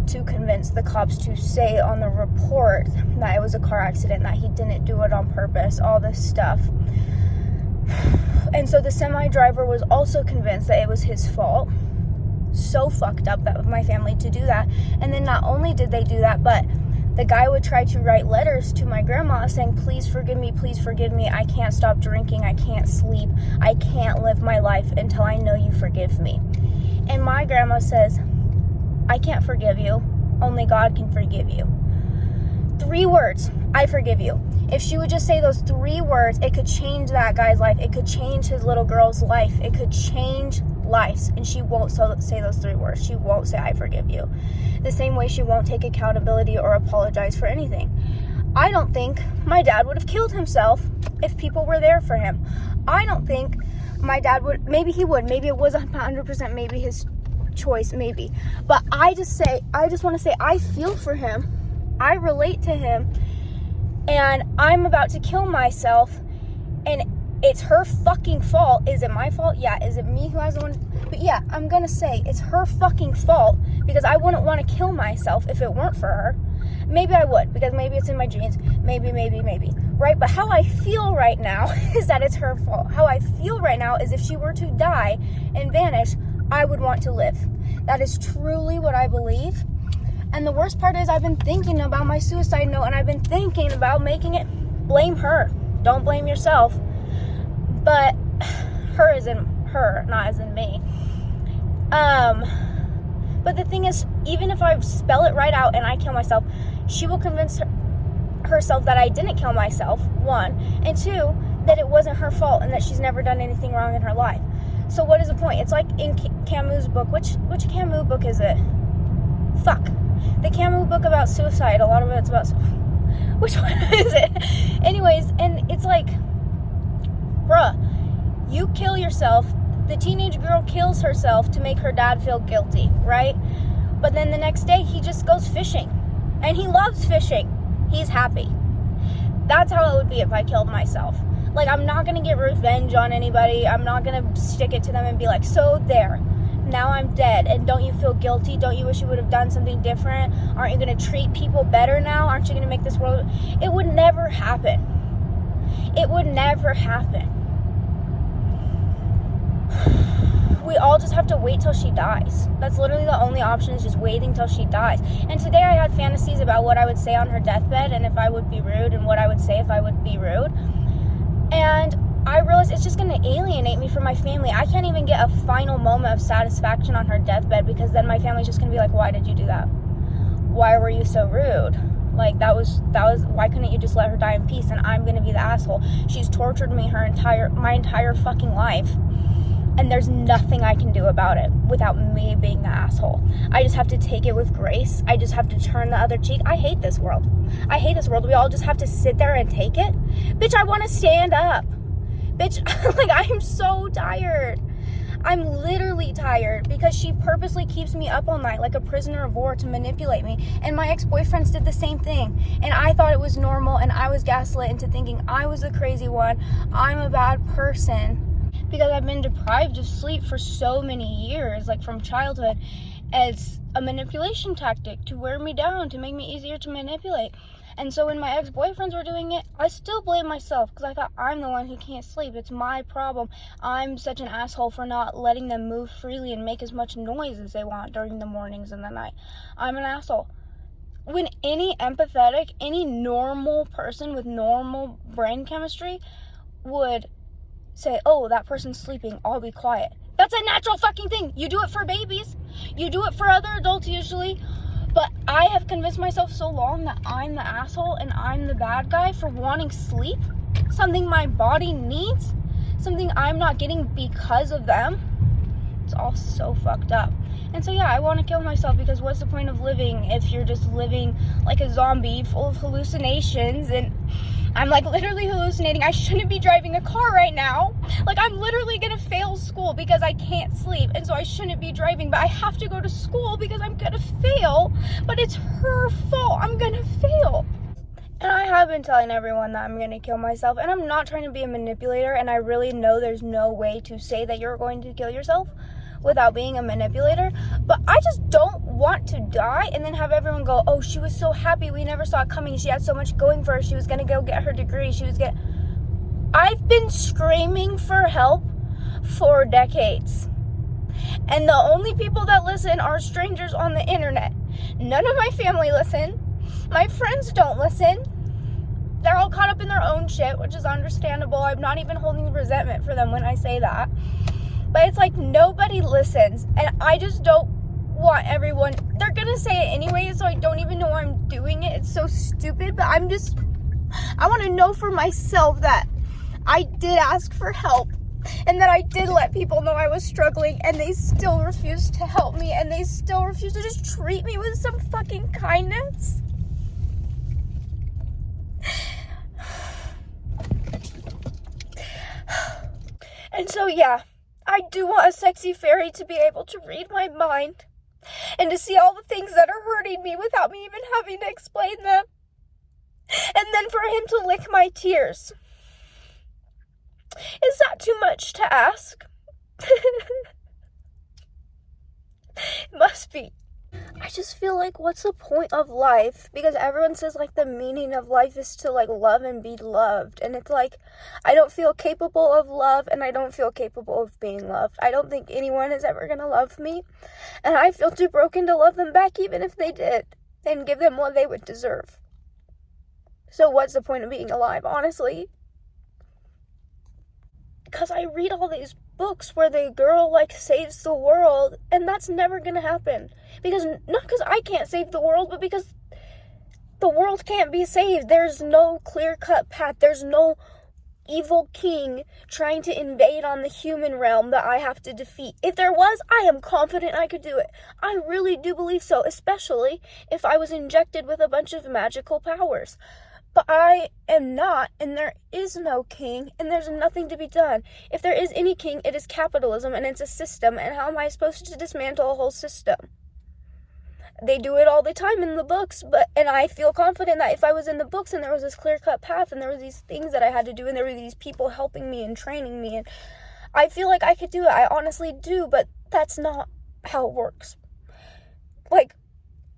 to convince the cops to say on the report that it was a car accident, that he didn't do it on purpose, all this stuff. And so the semi-driver was also convinced that it was his fault. So fucked up that my family to do that. And then not only did they do that, but the guy would try to write letters to my grandma saying, please forgive me, I can't stop drinking, I can't sleep, I can't live my life until I know you forgive me. And my grandma says, I can't forgive you, only God can forgive you. 3 words, I forgive you. If she would just say those 3 words, it could change that guy's life, it could change his little girl's life, it could change lives. And she won't say those 3 words. She won't say I forgive you. The same way she won't take accountability or apologize for anything. I don't think my dad would have killed himself if people were there for him. I don't think my dad would. Maybe he would. Maybe it was 100% maybe his choice, maybe. But I just want to say I feel for him. I relate to him. And I'm about to kill myself. And it's her fucking fault. Is it my fault? Yeah. Is it me who has the one? But yeah, I'm gonna say it's her fucking fault, because I wouldn't want to kill myself if it weren't for her. Maybe I would, because maybe it's in my genes. Maybe. Right? But how I feel right now is that it's her fault. How I feel right now is if she were to die and vanish, I would want to live. That is truly what I believe. And the worst part is I've been thinking about my suicide note, and I've been thinking about making it blame her. Don't blame yourself. But her as in her, not as in me. But the thing is, even if I spell it right out and I kill myself, she will convince herself that I didn't kill myself, 1, and 2, that it wasn't her fault and that she's never done anything wrong in her life. So what is the point? It's like in Camus' book. Which Camus book is it? Fuck. The Camus book about suicide. A lot of it's about... Which one is it? Anyways, and it's like... Bruh, you kill yourself. The teenage girl kills herself to make her dad feel guilty, right? But then the next day, he just goes fishing. And he loves fishing. He's happy. That's how it would be if I killed myself. Like, I'm not going to get revenge on anybody. I'm not going to stick it to them and be like, so there. Now I'm dead. And don't you feel guilty? Don't you wish you would have done something different? Aren't you going to treat people better now? Aren't you going to make this world... It would never happen. It would never happen. We all just have to wait till she dies. That's literally the only option, is just waiting till she dies. And today I had fantasies about what I would say on her deathbed, and if I would be rude, and what I would say if I would be rude. And I realized it's just going to alienate me from my family. I can't even get a final moment of satisfaction on her deathbed, because then my family's just going to be like, why did you do that? Why were you so rude? Like, that was, why couldn't you just let her die in peace? And I'm going to be the asshole. She's tortured me my entire fucking life. And there's nothing I can do about it without me being the asshole. I just have to take it with grace. I just have to turn the other cheek. I hate this world. I hate this world. We all just have to sit there and take it. Bitch, I want to stand up. Bitch, like, I'm so tired. I'm literally tired because she purposely keeps me up all night like a prisoner of war to manipulate me. And my ex-boyfriends did the same thing. And I thought it was normal, and I was gaslit into thinking I was the crazy one. I'm a bad person. Because I've been deprived of sleep for so many years, like from childhood, as a manipulation tactic to wear me down, to make me easier to manipulate. And so when my ex-boyfriends were doing it, I still blame myself, because I thought I'm the one who can't sleep. It's my problem. I'm such an asshole for not letting them move freely and make as much noise as they want during the mornings and the night. I'm an asshole. When any empathetic, any normal person with normal brain chemistry would say, oh, that person's sleeping, I'll be quiet. That's a natural fucking thing. You do it for babies. You do it for other adults usually. But I have convinced myself so long that I'm the asshole and I'm the bad guy for wanting sleep. Something my body needs. Something I'm not getting because of them. It's all so fucked up. And so yeah, I want to kill myself because what's the point of living if you're just living like a zombie full of hallucinations? And I'm like literally hallucinating. I shouldn't be driving a car right now. Like I'm literally gonna fail school because I can't sleep, and so I shouldn't be driving, but I have to go to school because I'm gonna fail. But it's her fault. I'm gonna fail. And I have been telling everyone that I'm gonna kill myself, and I'm not trying to be a manipulator, and I really know there's no way to say that you're going to kill yourself without being a manipulator, but I just don't want to die and then have everyone go, oh, she was so happy, we never saw it coming, she had so much going for her, she was gonna go get her degree, I've been screaming for help for decades, and the only people that listen are strangers on the internet. None of my family listen, my friends don't listen, they're all caught up in their own shit, which is understandable. I'm not even holding resentment for them when I say that. But it's like nobody listens, and I just don't want everyone, they're gonna say it anyway, so I don't even know why I'm doing it. It's so stupid, but I want to know for myself that I did ask for help, and that I did let people know I was struggling, and they still refused to help me, and they still refused to just treat me with some fucking kindness. And so yeah, I do want a sexy fairy to be able to read my mind and to see all the things that are hurting me without me even having to explain them. And then for him to lick my tears. Is that too much to ask? It must be. I just feel like, what's the point of life? Because everyone says like the meaning of life is to like love and be loved, and it's like I don't feel capable of love, and I don't feel capable of being loved. I don't think anyone is ever gonna love me, and I feel too broken to love them back, even if they did, and give them what they would deserve. So what's the point of being alive, honestly? Because I read all these books where the girl like saves the world, and that's never gonna happen. Not because I can't save the world, but because the world can't be saved. There's no clear-cut path. There's no evil king trying to invade on the human realm that I have to defeat. If there was, I am confident I could do it. I really do believe so, especially if I was injected with a bunch of magical powers. But I am not, and there is no king, and there's nothing to be done. If there is any king, it is capitalism, and it's a system, and how am I supposed to dismantle a whole system? They do it all the time in the books, and I feel confident that if I was in the books and there was this clear-cut path, and there were these things that I had to do, and there were these people helping me and training me, and I feel like I could do it. I honestly do, but that's not how it works. Like,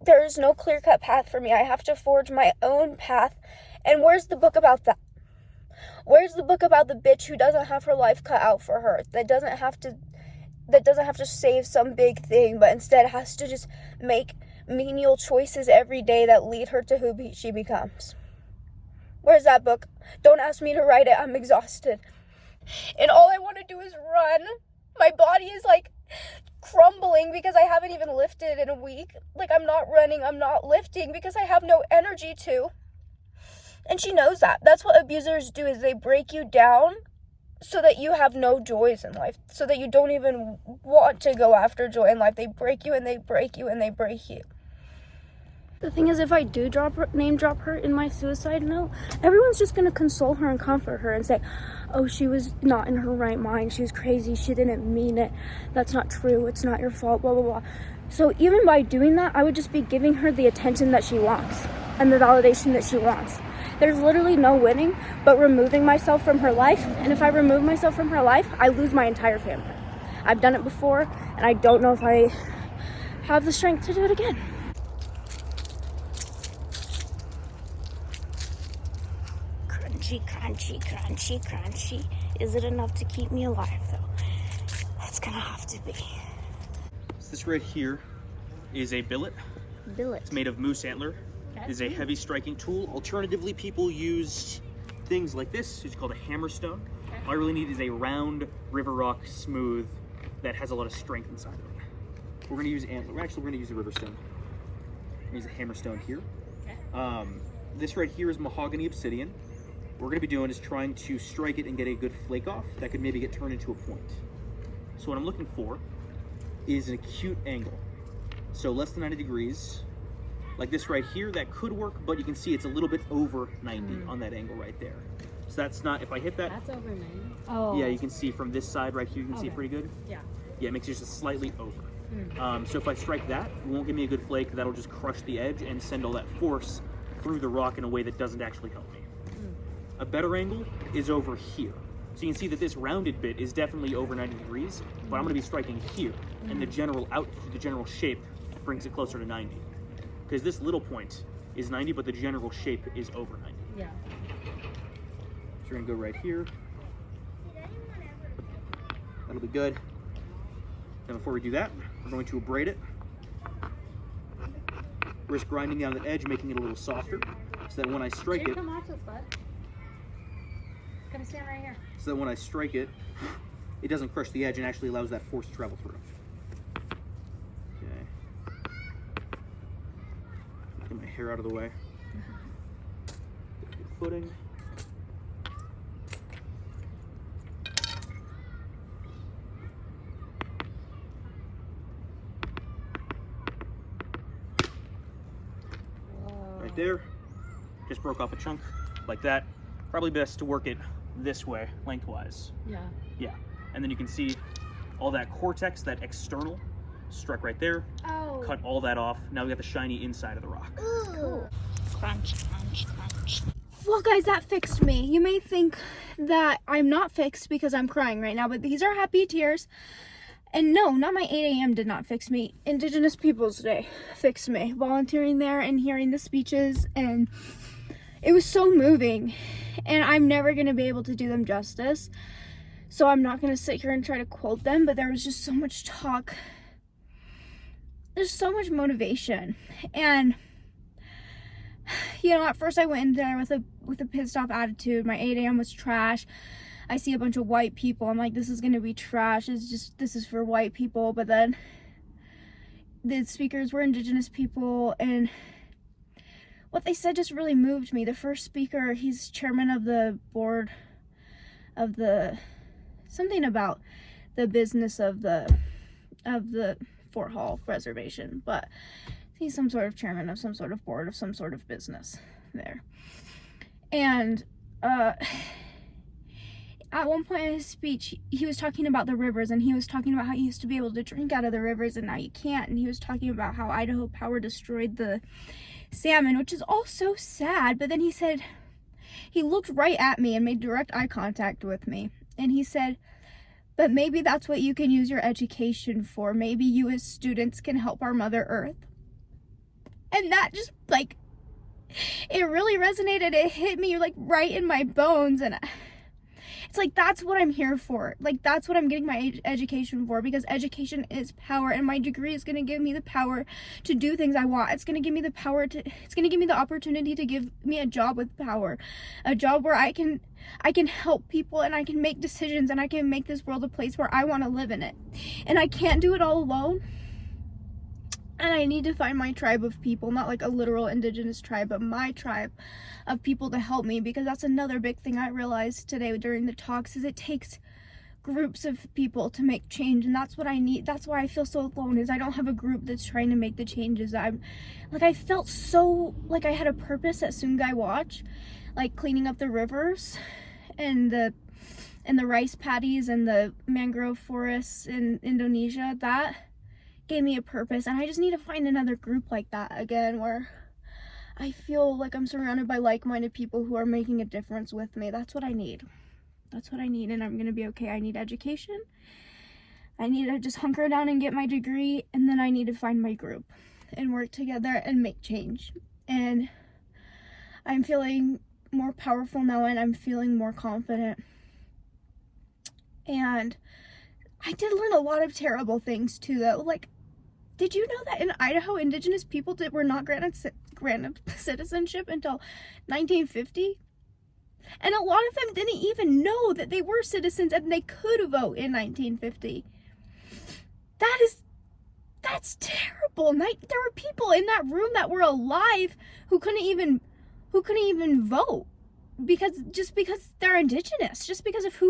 there is no clear-cut path for me. I have to forge my own path. And where's the book about that? Where's the book about the bitch who doesn't have her life cut out for her, that doesn't have to save some big thing, but instead has to just make menial choices every day that lead her to who she becomes? Where's that book? Don't ask me to write it. I'm exhausted. And all I want to do is run. My body is like crumbling because I haven't even lifted in a week. Like, I'm not running, I'm not lifting because I have no energy to. And she knows that. That's what abusers do, is they break you down so that you have no joys in life, so that you don't even want to go after joy in life. They break you and they break you and they break you. The thing is, if I do name drop her in my suicide note, everyone's just going to console her and comfort her and say, oh, she was not in her right mind, she was crazy, she didn't mean it, that's not true, it's not your fault, blah, blah, blah. So even by doing that, I would just be giving her the attention that she wants and the validation that she wants. There's literally no winning but removing myself from her life, and if I remove myself from her life, I lose my entire family. I've done it before, and I don't know if I have the strength to do it again. Crunchy, crunchy, crunchy, crunchy. Is it enough to keep me alive, though? It's gonna have to be. So this right here is a billet. Billet. It's made of moose antler. It is a heavy striking tool. Alternatively, people use things like this. It's called a hammerstone. All I really need is a round river rock smooth that has a lot of strength inside of it. We're gonna use antler. Actually, we're gonna use a river stone. Use a hammerstone here. This right here is mahogany obsidian. What we're gonna be doing is trying to strike it and get a good flake off that could maybe get turned into a point. So what I'm looking for is an acute angle. So less than 90 degrees. Like this right here, that could work, but you can see it's a little bit over 90 on that angle right there. So that's not, if I hit that. That's over 90. Yeah, you can see from this side right here, you can see it pretty good. Yeah. Yeah, it makes it just slightly over. So if I strike that, it won't give me a good flake. That'll just crush the edge and send all that force through the rock in a way that doesn't actually help me. A better angle is over here. So you can see that this rounded bit is definitely over 90 degrees, but I'm going to be striking here, and the general shape brings it closer to 90. Because this little point is 90, but the general shape is over 90. Yeah. So we're going to go right here. That'll be good. Then before we do that, we're going to abrade it. We're just grinding down the edge, making it a little softer, so that when I strike it, Come watch this, bud. Come stand right here. so that when I strike it, it doesn't crush the edge and actually allows that force to travel through. Okay. Get my hair out of the way. Get your footing. Right there. Just broke off a chunk like that. Probably best to work it this way, lengthwise. Yeah. Yeah. And then you can see all that cortex, that external, struck right there. Oh. Cut all that off. Now we got the shiny inside of the rock. Cool. Crunch, crunch, crunch. Well, guys, that fixed me. You may think that I'm not fixed because I'm crying right now, but these are happy tears. And no, not my 8 a.m. did not fix me. Indigenous Peoples Day fixed me. Volunteering there and hearing the speeches, and it was so moving. And I'm never going to be able to do them justice. So I'm not going to sit here and try to quote them, but there was just so much talk. There's so much motivation. And you know, at first I went in there with a pissed off attitude. My 8 a.m. was trash. I see a bunch of white people. I'm like, this is gonna be trash. This is for white people. But then the speakers were Indigenous people, and what they said just really moved me. The first speaker, he's chairman of the board of the something about the business of the Fort Hall reservation, but he's some sort of chairman of some sort of board of some sort of business there. And at one point in his speech, he was talking about the rivers, and he was talking about how he used to be able to drink out of the rivers and now you can't. And he was talking about how Idaho Power destroyed the salmon, which is all so sad. But then he said, he looked right at me and made direct eye contact with me. And he said, but maybe that's what you can use your education for. Maybe you as students can help our Mother Earth. And that just, like, it really resonated. It hit me, like, right in my bones. And it's like, that's what I'm here for. Like, that's what I'm getting my education for, because education is power, and my degree is going to give me the power to do things I want. It's going to give me the power to, it's going to give me the opportunity to give me a job with power, a job where I can help people, and I can make decisions, and I can make this world a place where I want to live in it. And I can't do it all alone. And I need to find my tribe of people, not like a literal Indigenous tribe, but my tribe of people to help me, because that's another big thing I realized today during the talks, is it takes groups of people to make change, and that's what I need. That's why I feel so alone, is I don't have a group that's trying to make the changes. I felt so like I had a purpose at Sungai Watch, like cleaning up the rivers and the rice paddies and the mangrove forests in Indonesia. That gave me a purpose, and I just need to find another group like that again, where I feel like I'm surrounded by like-minded people who are making a difference with me. That's what I need. That's what I need, and I'm gonna be okay. I need education. I need to just hunker down and get my degree, and then I need to find my group and work together and make change. And I'm feeling more powerful now, and I'm feeling more confident. And I did learn a lot of terrible things too, though. Like, did you know that in Idaho, Indigenous people were not granted citizenship until 1950? And a lot of them didn't even know that they were citizens and they could vote in 1950. That's terrible. There were people in that room that were alive who couldn't even vote because they're Indigenous, just because of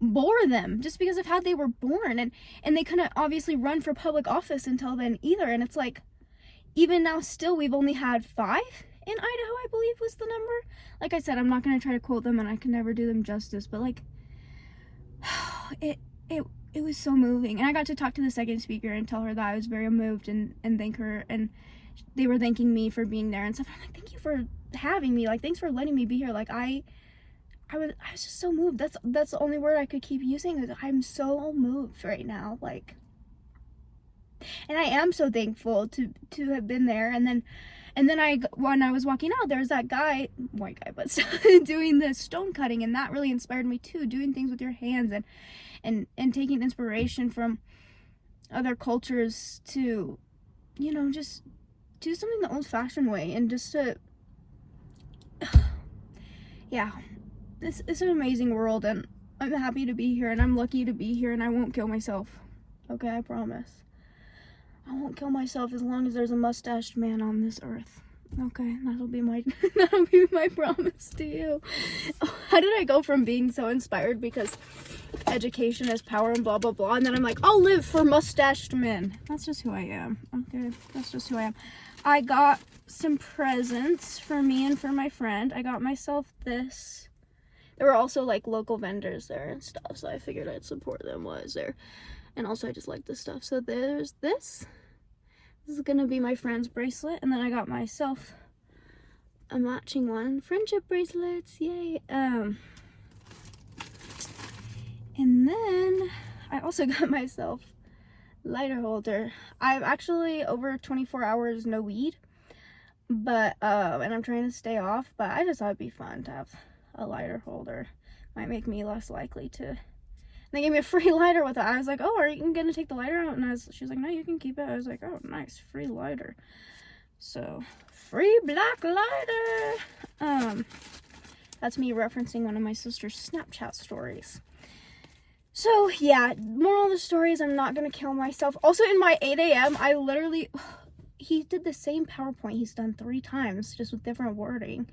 bore them just because of how they were born, and they couldn't obviously run for public office until then either. And it's like, even now still, we've only had 5 in Idaho, I believe was the number. Like I said, I'm not going to try to quote them, and I can never do them justice, but like, it was so moving. And I got to talk to the second speaker and tell her that I was very moved, and thank her, and they were thanking me for being there and stuff. I'm like, thank you for having me, like, thanks for letting me be here. Like, I was just so moved. That's the only word I could keep using, is I'm so moved right now, like, and I am so thankful to have been there. And then when I was walking out, there was that guy, white guy, but doing the stone cutting, and that really inspired me too, doing things with your hands and taking inspiration from other cultures to, you know, just do something the old-fashioned way, and just to, yeah, it's an amazing world, and I'm happy to be here, and I'm lucky to be here, and I won't kill myself. Okay, I promise. I won't kill myself as long as there's a mustached man on this earth. Okay, that'll be my promise to you. How did I go from being so inspired because education is power and blah blah blah, and then I'm like, I'll live for mustached men. That's just who I am. Okay, that's just who I am. I got some presents for me and for my friend. I got myself this. There were also like local vendors there and stuff, so I figured I'd support them while I was there. And also I just like this stuff. So there's this. This is gonna be my friend's bracelet, and then I got myself a matching one. Friendship bracelets, yay. And then I also got myself lighter holder. I'm actually over 24 hours no weed, but and I'm trying to stay off, but I just thought it'd be fun to have a lighter holder. Might make me less likely to. They gave me a free lighter with it. I was like, oh, are you gonna take the lighter out? And she's like, no, you can keep it. I was like, oh, nice, free lighter. So, free black lighter. That's me referencing one of my sister's Snapchat stories. So, yeah, moral of the story is I'm not gonna kill myself. Also, in my 8 a.m., I literally, he did the same PowerPoint he's done 3 times, just with different wording.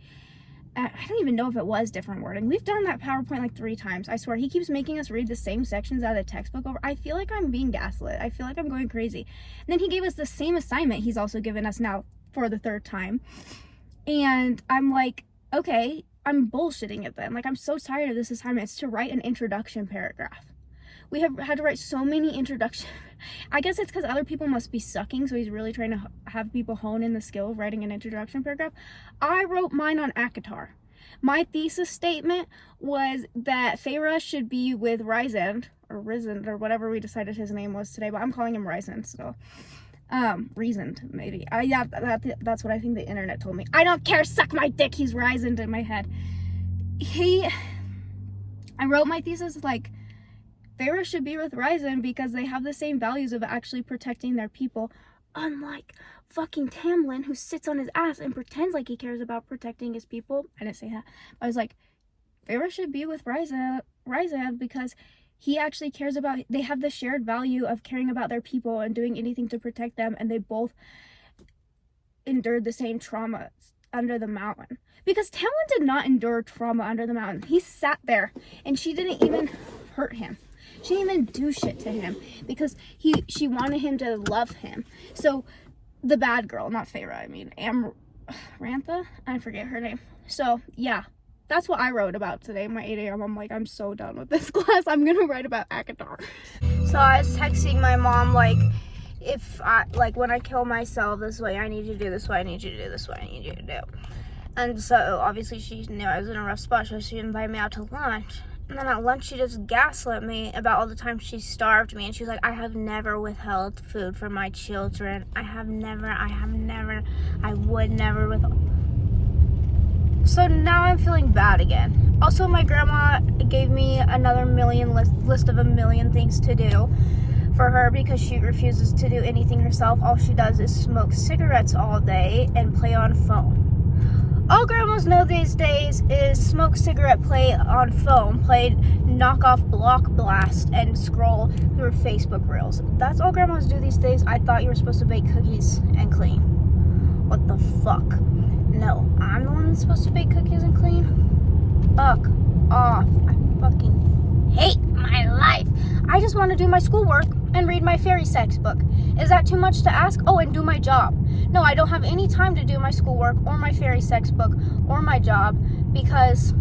I don't even know if it was different wording. We've done that PowerPoint like 3 times. I swear, he keeps making us read the same sections out of the textbook over. I feel like I'm being gaslit. I feel like I'm going crazy. And then he gave us the same assignment he's also given us now for the 3rd time. And I'm like, okay, I'm bullshitting it then. Like, I'm so tired of this assignment. It's to write an introduction paragraph. We have had to write so many introduction. I guess it's because other people must be sucking, so he's really trying to have people hone in the skill of writing an introduction paragraph. I wrote mine on ACOTAR. My thesis statement was that Feyre should be with Rysand, or Rysand, or whatever we decided his name was today, but I'm calling him Rysand, so. Rysand, maybe. Yeah, that's what I think the internet told me. I don't care, suck my dick, he's Rysand in my head. I wrote my thesis like, Feyre should be with Rysand because they have the same values of actually protecting their people, unlike fucking Tamlin, who sits on his ass and pretends like he cares about protecting his people. I didn't say that. I was like, Feyre should be with Rysand because he actually cares about, they have the shared value of caring about their people and doing anything to protect them, and they both endured the same trauma under the mountain. Because Tamlin did not endure trauma under the mountain. He sat there, and she didn't even hurt him. She didn't even do shit to him because she wanted him to love him. So the bad girl, not Feyre, I mean Rantha? I forget her name. So yeah, that's what I wrote about today, my 8 a.m. I'm like, I'm so done with this class. I'm gonna write about ACOTAR. So I was texting my mom, like, if I, like, when I kill myself, this way I need you to do, this way I need you to do, this way I need you to do. And so obviously she knew I was in a rough spot, so she invited me out to lunch. And then at lunch, she just gaslit me about all the time she starved me. And she was like, I have never withheld food from my children. I would never withhold. So now I'm feeling bad again. Also, my grandma gave me another list of a million things to do for her because she refuses to do anything herself. All she does is smoke cigarettes all day and play on phone. All grandmas know these days is smoke cigarette, play on phone, play knockoff block blast, and scroll through Facebook reels. That's all grandmas do these days. I thought you were supposed to bake cookies and clean. What the fuck? No, I'm the one that's supposed to bake cookies and clean? Fuck off. I fucking hate my life. I just want to do my schoolwork and read my fairy sex book. Is that too much to ask? Oh, and do my job. No, I don't have any time to do my schoolwork or my fairy sex book or my job because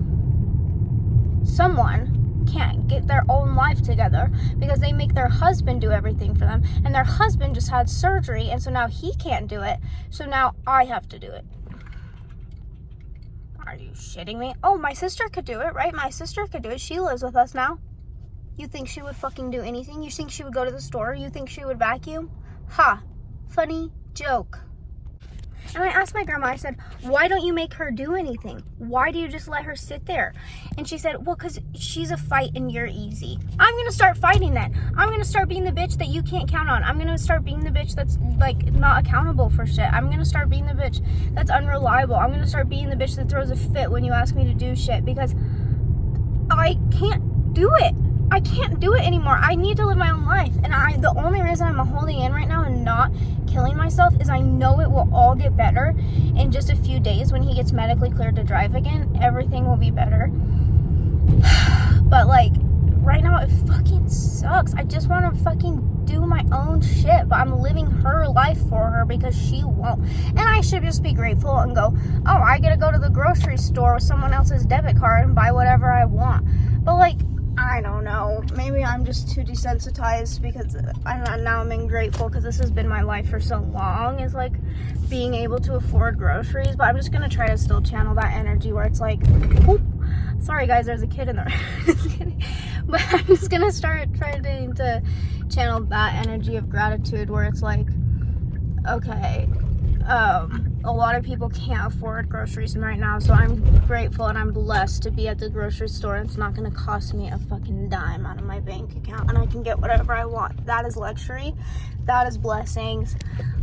someone can't get their own life together because they make their husband do everything for them, and their husband just had surgery, and so now he can't do it, so now I have to do it. Are you shitting me? Oh, my sister could do it, right? My sister could do it. She lives with us now. You think she would fucking do anything? You think she would go to the store? You think she would vacuum? Ha. Funny joke. And I asked my grandma, I said, why don't you make her do anything? Why do you just let her sit there? And she said, well, because she's a fight and you're easy. I'm going to start fighting that. I'm going to start being the bitch that you can't count on. I'm going to start being the bitch that's, like, not accountable for shit. I'm going to start being the bitch that's unreliable. I'm going to start being the bitch that throws a fit when you ask me to do shit because I can't do it. I can't do it anymore. I need to live my own life. And the only reason I'm holding in right now and not killing myself is I know it will all get better in just a few days when he gets medically cleared to drive again. Everything will be better. But like right now it fucking sucks. I just want to fucking do my own shit, but I'm living her life for her because she won't. And I should just be grateful and go, oh, I get to go to the grocery store with someone else's debit card and buy whatever I want. But like, I don't know. Maybe I'm just too desensitized because I'm being grateful because this has been my life for so long, is like being able to afford groceries. But I'm just going to try to still channel that energy where it's like, whoop. Sorry guys, there's a kid in there. But I'm just going to start trying to channel that energy of gratitude where it's like, okay, a lot of people can't afford groceries right now, so I'm grateful and I'm blessed to be at the grocery store. It's not going to cost me a fucking dime out of my bank account, and I can get whatever I want. That is luxury. That is blessings.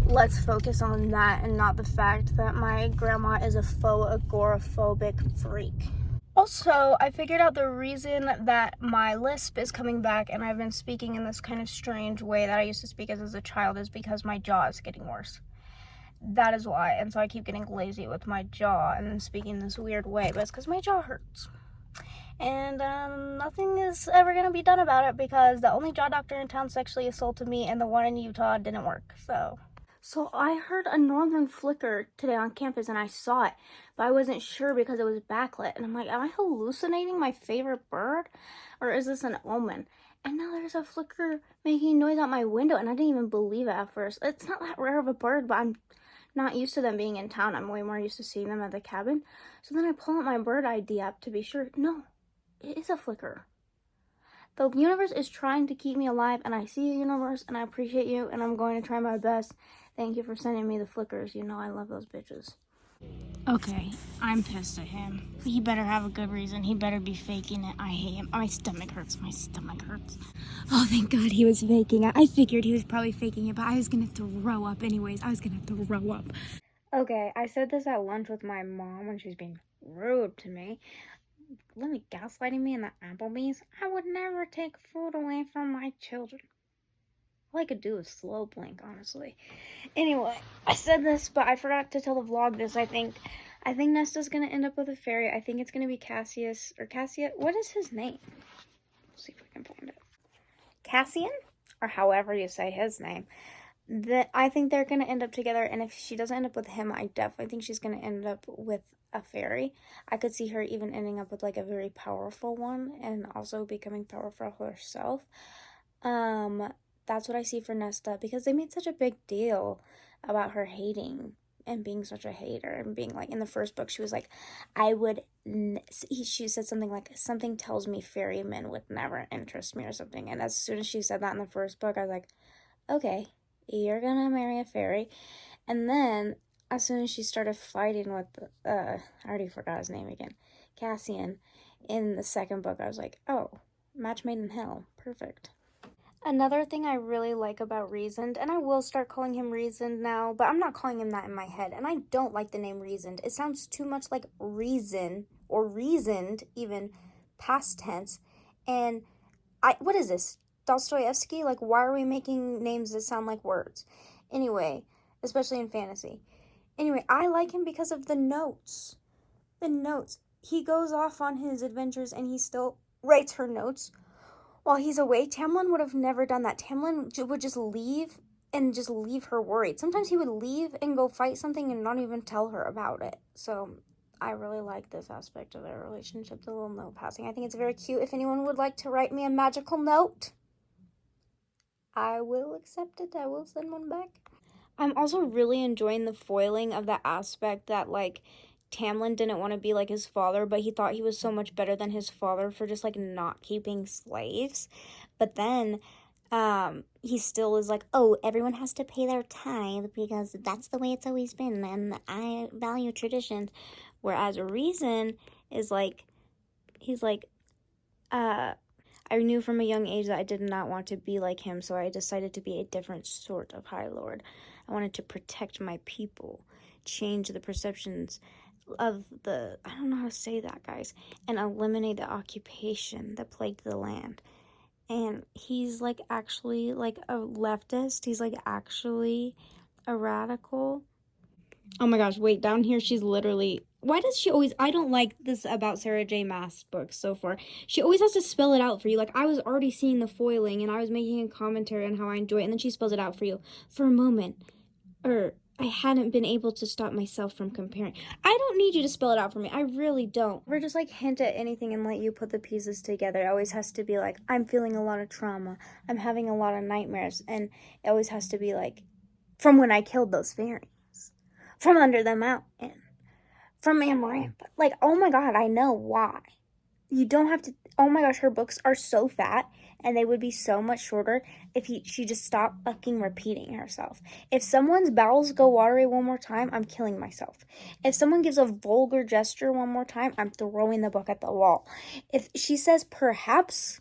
Let's focus on that and not the fact that my grandma is a faux agoraphobic freak. Also, I figured out the reason that my lisp is coming back and I've been speaking in this kind of strange way that I used to speak as a child is because my jaw is getting worse. That is why. And so I keep getting lazy with my jaw and then speaking this weird way, but it's because my jaw hurts. And nothing is ever going to be done about it because the only jaw doctor in town sexually assaulted me and the one in Utah didn't work. So I heard a northern flicker today on campus and I saw it, but I wasn't sure because it was backlit. And I'm like, am I hallucinating my favorite bird? Or is this an omen? And now there's a flicker making noise out my window and I didn't even believe it at first. It's not that rare of a bird, but I'm not used to them being in town. I'm way more used to seeing them at the cabin. So then I pull out my bird ID app to be sure. No, it is a flicker. The universe is trying to keep me alive, and I see you, universe, and I appreciate you, and I'm going to try my best. Thank you for sending me the flickers. You know I love those bitches. Okay, I'm pissed at him. He better have a good reason. He better be faking it. I hate him. My stomach hurts. My stomach hurts. Oh, thank God he was faking it. I figured he was probably faking it, but I was gonna throw up anyways. I was gonna throw up. Okay, I said this at lunch with my mom when she was being rude to me. Literally gaslighting me in the Applebee's. I would never take food away from my children. All I could do is slow blink, honestly. Anyway, I said this, but I forgot to tell the vlog this, I think. I think Nesta's gonna end up with a fairy. I think it's gonna be Cassius, or Cassia. What is his name? Let's see if I can find it. Cassian? Or however you say his name. I think they're gonna end up together, and if she doesn't end up with him, I definitely think she's gonna end up with a fairy. I could see her even ending up with like a very powerful one, and also becoming powerful herself. That's what I see for Nesta, because they made such a big deal about her hating and being such a hater and being like, in the first book, she was like, she said something like, something tells me fairy men would never interest me or something. And as soon as she said that in the first book, I was like, okay, you're gonna marry a fairy. And then as soon as she started fighting with, I already forgot his name again, Cassian, in the second book, I was like, oh, match made in hell. Perfect. Another thing I really like about Reasoned, and I will start calling him Reasoned now, but I'm not calling him that in my head, and I don't like the name Reasoned. It sounds too much like reason, or reasoned, even past tense, and what is this? Dostoevsky? Like, why are we making names that sound like words? Anyway, especially in fantasy. Anyway, I like him because of the notes. The notes. He goes off on his adventures, and he still writes her notes, while he's away, Tamlin would have never done that. Tamlin would just leave and just leave her worried. Sometimes he would leave and go fight something and not even tell her about it. So I really like this aspect of their relationship, the little note passing. I think it's very cute. If anyone would like to write me a magical note, I will accept it. I will send one back. I'm also really enjoying the foiling of the aspect that, like, Tamlin didn't want to be like his father, but he thought he was so much better than his father for just, like, not keeping slaves. But then he still is like, oh, everyone has to pay their tithe because that's the way it's always been, and I value traditions. Whereas Reason is like, he's like, I knew from a young age that I did not want to be like him, so I decided to be a different sort of High Lord. I wanted to protect my people, change the perceptions of the, I don't know how to say that, guys, and eliminate the occupation that plagued the land. And he's, like, actually, like, a leftist. He's, like, actually a radical. Oh my gosh, wait, down here she's literally... Why does she always... I don't like this about Sarah J. Maas books so far. She always has to spell it out for you. Like, I was already seeing the foiling, and I was making a commentary on how I enjoy it, and then she spells it out for you for a moment. I hadn't been able to stop myself from comparing. I don't need you to spell it out for me. I really don't. Or just, like, hint at anything and let you put the pieces together. It always has to be like, I'm feeling a lot of trauma. I'm having a lot of nightmares. And it always has to be like, from when I killed those fairies. From under the mountain. From Amaranth. Like, oh my god, I know why. You don't have to... Oh my gosh, her books are so fat, and they would be so much shorter if she just stopped fucking repeating herself. If someone's bowels go watery one more time, I'm killing myself. If someone gives a vulgar gesture one more time, I'm throwing the book at the wall. If she says perhaps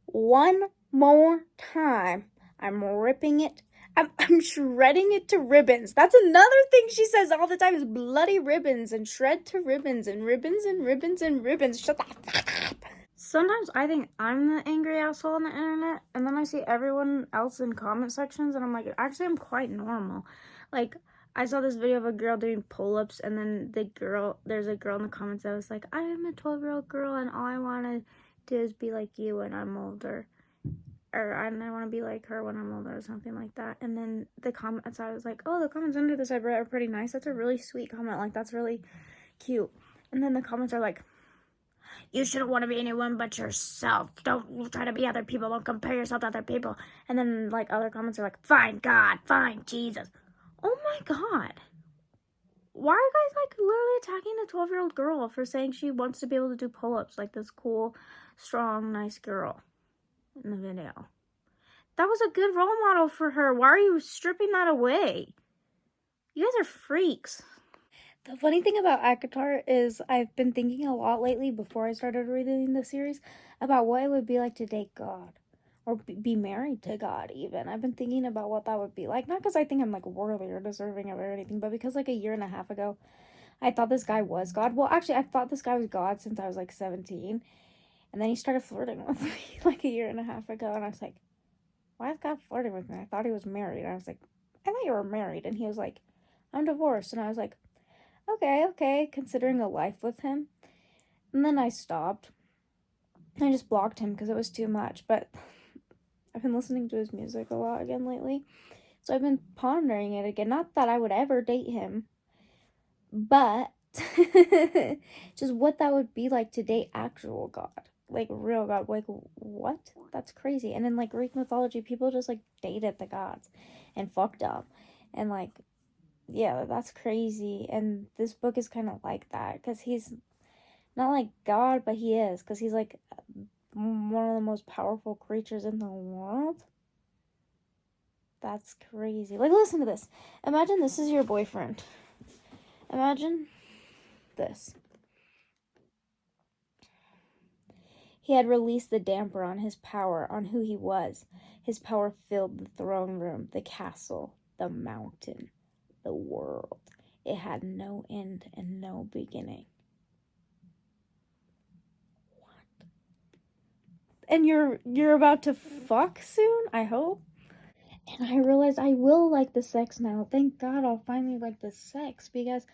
one more time, I'm ripping it. I'm shredding it to ribbons. That's another thing she says all the time is bloody ribbons and shred to ribbons and ribbons and ribbons and ribbons. Shut the fuck up. Sometimes I think I'm the angry asshole on the internet, and then I see everyone else in comment sections, and I'm like, actually, I'm quite normal. Like, I saw this video of a girl doing pull-ups, and then there's a girl in the comments that was like, I am a 12-year-old girl, and all I want to do is be like you when I'm older. Or I want to be like her when I'm older or something like that. And then the comments, I was like, oh, the comments under this I read are pretty nice. That's a really sweet comment. Like, that's really cute. And then the comments are like, you shouldn't want to be anyone but yourself. Don't try to be other people. Don't compare yourself to other people. And then, like, other comments are like, fine God, fine Jesus. Oh my God. Why are you guys, like, literally attacking a 12-year-old girl for saying she wants to be able to do pull-ups? Like, this cool, strong, nice girl in the video. That was a good role model for her. Why are you stripping that away? You guys are freaks. The funny thing about ACOTAR is I've been thinking a lot lately before I started reading the series about what it would be like to date God. Or be married to God, even. I've been thinking about what that would be like. Not because I think I'm, like, worthy or deserving of it or anything, but because, like, a year and a half ago, I thought this guy was God. Well, actually, I thought this guy was God since I was, like, 17. And then he started flirting with me, like, a year and a half ago. And I was like, why is God flirting with me? I thought he was married. And I was like, I thought you were married. And he was like, I'm divorced. And I was like, okay, considering a life with him. And then I stopped. I just blocked him because it was too much. But I've been listening to his music a lot again lately. So I've been pondering it again. Not that I would ever date him, but just what that would be like to date actual God. Like, real God. Like, what? That's crazy. And in, like, Greek mythology, people just, like, dated the gods and fucked them. And, like, yeah, that's crazy. And this book is kind of like that. Because he's not like God, but he is. Because he's, like, one of the most powerful creatures in the world. That's crazy. Like, listen to this. Imagine this is your boyfriend. Imagine this. He had released the damper on his power, on who he was. His power filled the throne room, the castle, the mountain, the world. It had no end and no beginning. What? And you're about to fuck soon? I hope. And I realized I will like the sex now. Thank God I'll finally like the sex, because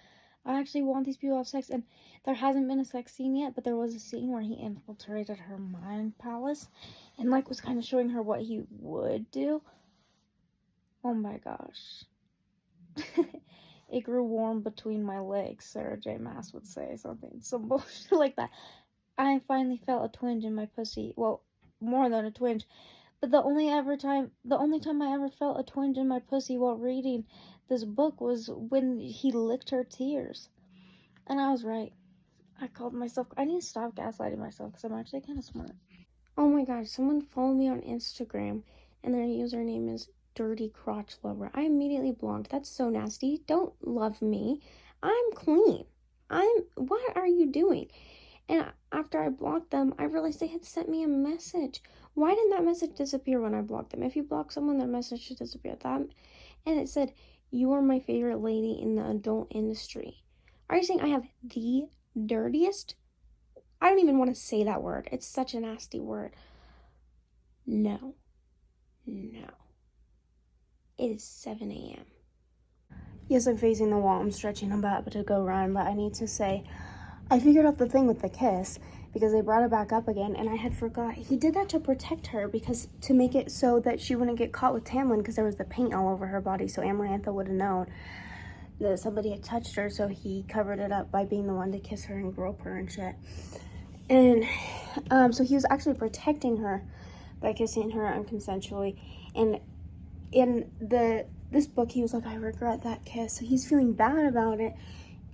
I actually want these people to have sex. And there hasn't been a sex scene yet, but there was a scene where he infiltrated her mind palace and like was kind of showing her what he would do. Oh my gosh. It grew warm between my legs, Sarah J. Maas would say, something, some bullshit like that. I finally felt a twinge in my pussy. Well, more than a twinge. But the only time I ever felt a twinge in my pussy while reading this book was when he licked her tears. And I was right. I called myself, I need to stop gaslighting myself because I'm actually kind of smart. Oh my gosh, someone followed me on Instagram and their username is Dirty Crotch Lover. I immediately blocked. That's so nasty. Don't love me. I'm clean. What are you doing? And after I blocked them, I realized they had sent me a message. Why didn't that message disappear when I blocked them? If you block someone, their message should disappear. And it said, "You are my favorite lady in the adult industry." Are you saying I have the dirtiest? I don't even want to say that word. It's such a nasty word. No. It is 7 a.m. Yes, I'm facing the wall. I'm stretching. I'm about to go run, but I need to say, I figured out the thing with the kiss because they brought it back up again, and I had forgot. He did that to protect her because to make it so that she wouldn't get caught with Tamlin because there was the paint all over her body, so Amarantha would have known that somebody had touched her, so he covered it up by being the one to kiss her and grope her and shit. And so he was actually protecting her by kissing her unconsensually. And in this book, he was like, I regret that kiss. So he's feeling bad about it.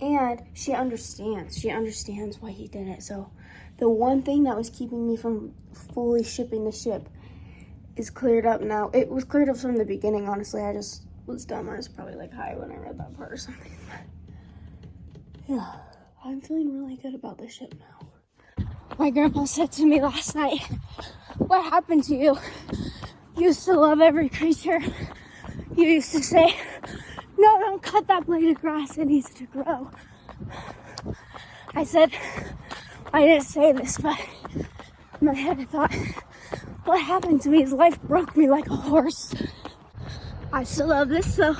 And she understands. She understands why he did it. So the one thing that was keeping me from fully shipping the ship is cleared up now. It was cleared up from the beginning, honestly. I just was dumb. I was probably like high when I read that part or something. Yeah, I'm feeling really good about the ship now. My grandpa said to me last night, "What happened to you? You used to love every creature. You used to say, no, don't cut that blade of grass. It needs to grow." I said, I didn't say this, but in my head I thought, what happened to me is life broke me like a horse. I still love this though.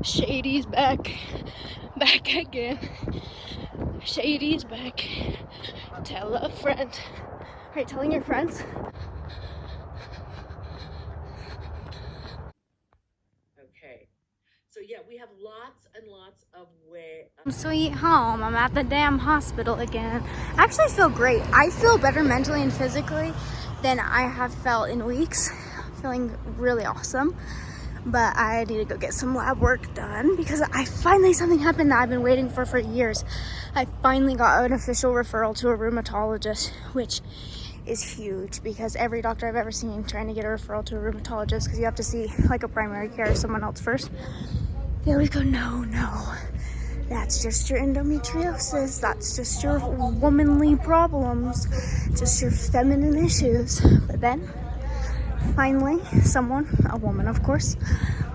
Shady's back again. Shady's back. Tell a friend. Are you telling your friends? Okay. So yeah, we have lots and lots of way. Sweet home. I'm at the damn hospital again. I actually feel great. I feel better mentally and physically than I have felt in weeks. Feeling really awesome. But I need to go get some lab work done because something happened that I've been waiting for years. I finally got an official referral to a rheumatologist, which is huge because every doctor I've ever seen trying to get a referral to a rheumatologist, because you have to see like a primary care or someone else first, they always go, no, that's just your endometriosis, that's just your womanly problems, just your feminine issues. But then finally someone, a woman of course,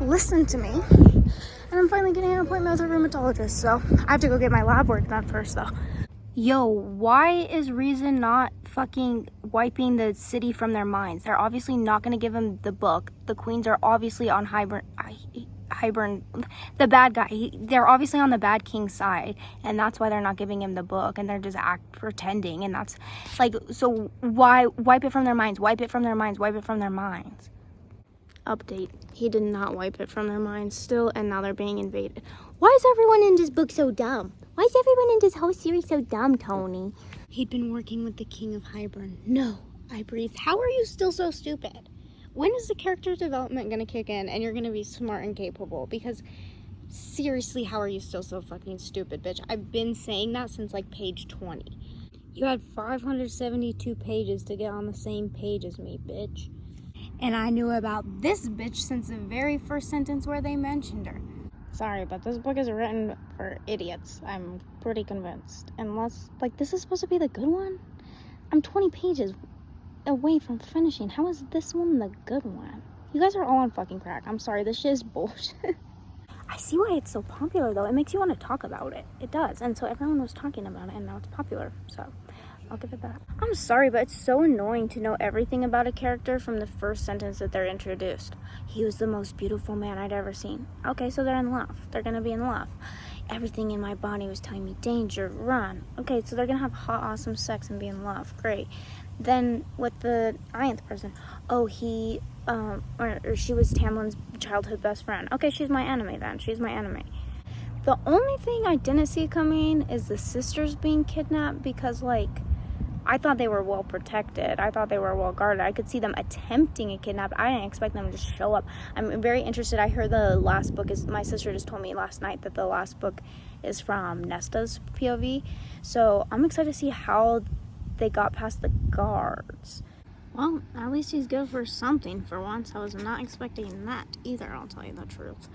listened to me, and I'm finally getting an appointment with a rheumatologist. So I have to go get my lab work done first though. Yo, why is Reason not fucking wiping the city from their minds? They're obviously not going to give him the book. The queens are obviously on Hybern, the bad guy. They're obviously on the bad king's side, and that's why they're not giving him the book, and they're just pretending, and that's like, so why wipe it from their minds? Wipe it from their minds. Wipe it from their minds. Update. He did not wipe it from their minds still, and now they're being invaded. Why is everyone in this book so dumb? Why is everyone in this whole series so dumb, Tony? He'd been working with the King of Hybern. No, I breathed. How are you still so stupid? When is the character development gonna kick in and you're gonna be smart and capable? Because seriously, how are you still so fucking stupid, bitch? I've been saying that since like page 20. You had 572 pages to get on the same page as me, bitch. And I knew about this bitch since the very first sentence where they mentioned her. Sorry, but this book is written for idiots. I'm pretty convinced. Unless, like, this is supposed to be the good one? I'm 20 pages away from finishing. How is this one the good one? You guys are all on fucking crack. I'm sorry, this shit is bullshit. I see why it's so popular, though. It makes you want to talk about it. It does. And so everyone was talking about it, and now it's popular. So I'll give it that. I'm sorry, but it's so annoying to know everything about a character from the first sentence that they're introduced. He was the most beautiful man I'd ever seen. Okay, so they're in love. They're gonna be in love. everything in my body was telling me, danger, run. Okay, so they're gonna have hot, awesome sex and be in love. Great. Then with the nth person, oh, he, or she was Tamlin's childhood best friend. Okay, she's my enemy then. She's my enemy. The only thing I didn't see coming is the sisters being kidnapped, because, like, I thought they were well protected. I thought they were well guarded. I could see them attempting a kidnap. I didn't expect them to just show up. I'm very interested. I heard the last book is, my sister just told me last night that the last book is from Nesta's POV. So I'm excited to see how they got past the guards. Well, at least he's good for something for once. I was not expecting that either, I'll tell you the truth.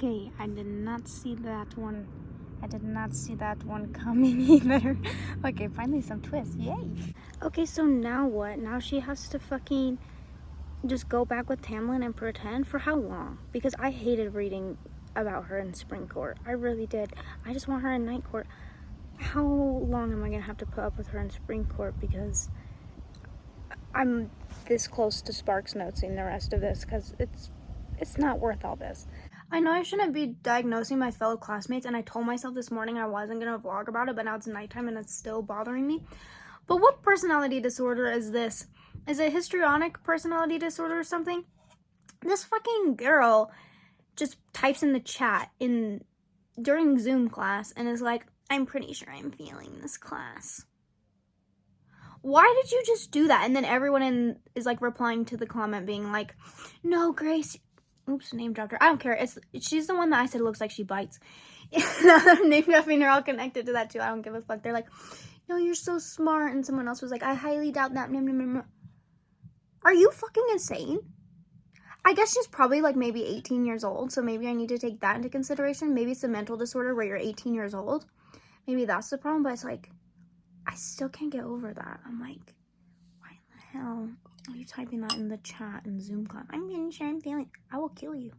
Okay, I did not see that one. I did not see that one coming either. Okay, finally some twist. Yay. Okay, so now what? Now she has to fucking just go back with Tamlin and pretend? For how long? Because I hated reading about her in Spring Court. I really did. I just want her in Night Court. How long am I gonna have to put up with her in Spring Court? Because I'm this close to Sparks Notesing the rest of this, because it's not worth all this. I know I shouldn't be diagnosing my fellow classmates, and I told myself this morning I wasn't going to vlog about it, but now it's nighttime and it's still bothering me. But what personality disorder is this? Is it histrionic personality disorder or something? This fucking girl just types in the chat during Zoom class and is like, I'm pretty sure I'm failing this class. Why did you just do that? And then everyone is like replying to the comment being like, no, Grace. Oops, name dropped her. I don't care. She's the one that I said looks like she bites. I'm name dropping her, all connected to that too. I don't give a fuck. They're like, no, you're so smart. And someone else was like, I highly doubt that. Are you fucking insane? I guess she's probably like maybe 18 years old. So maybe I need to take that into consideration. Maybe it's a mental disorder where you're 18 years old. Maybe that's the problem. But it's like, I still can't get over that. I'm like, why in the hell are you typing that in the chat in Zoom class? I'm pretty sure I'm failing. I will kill you.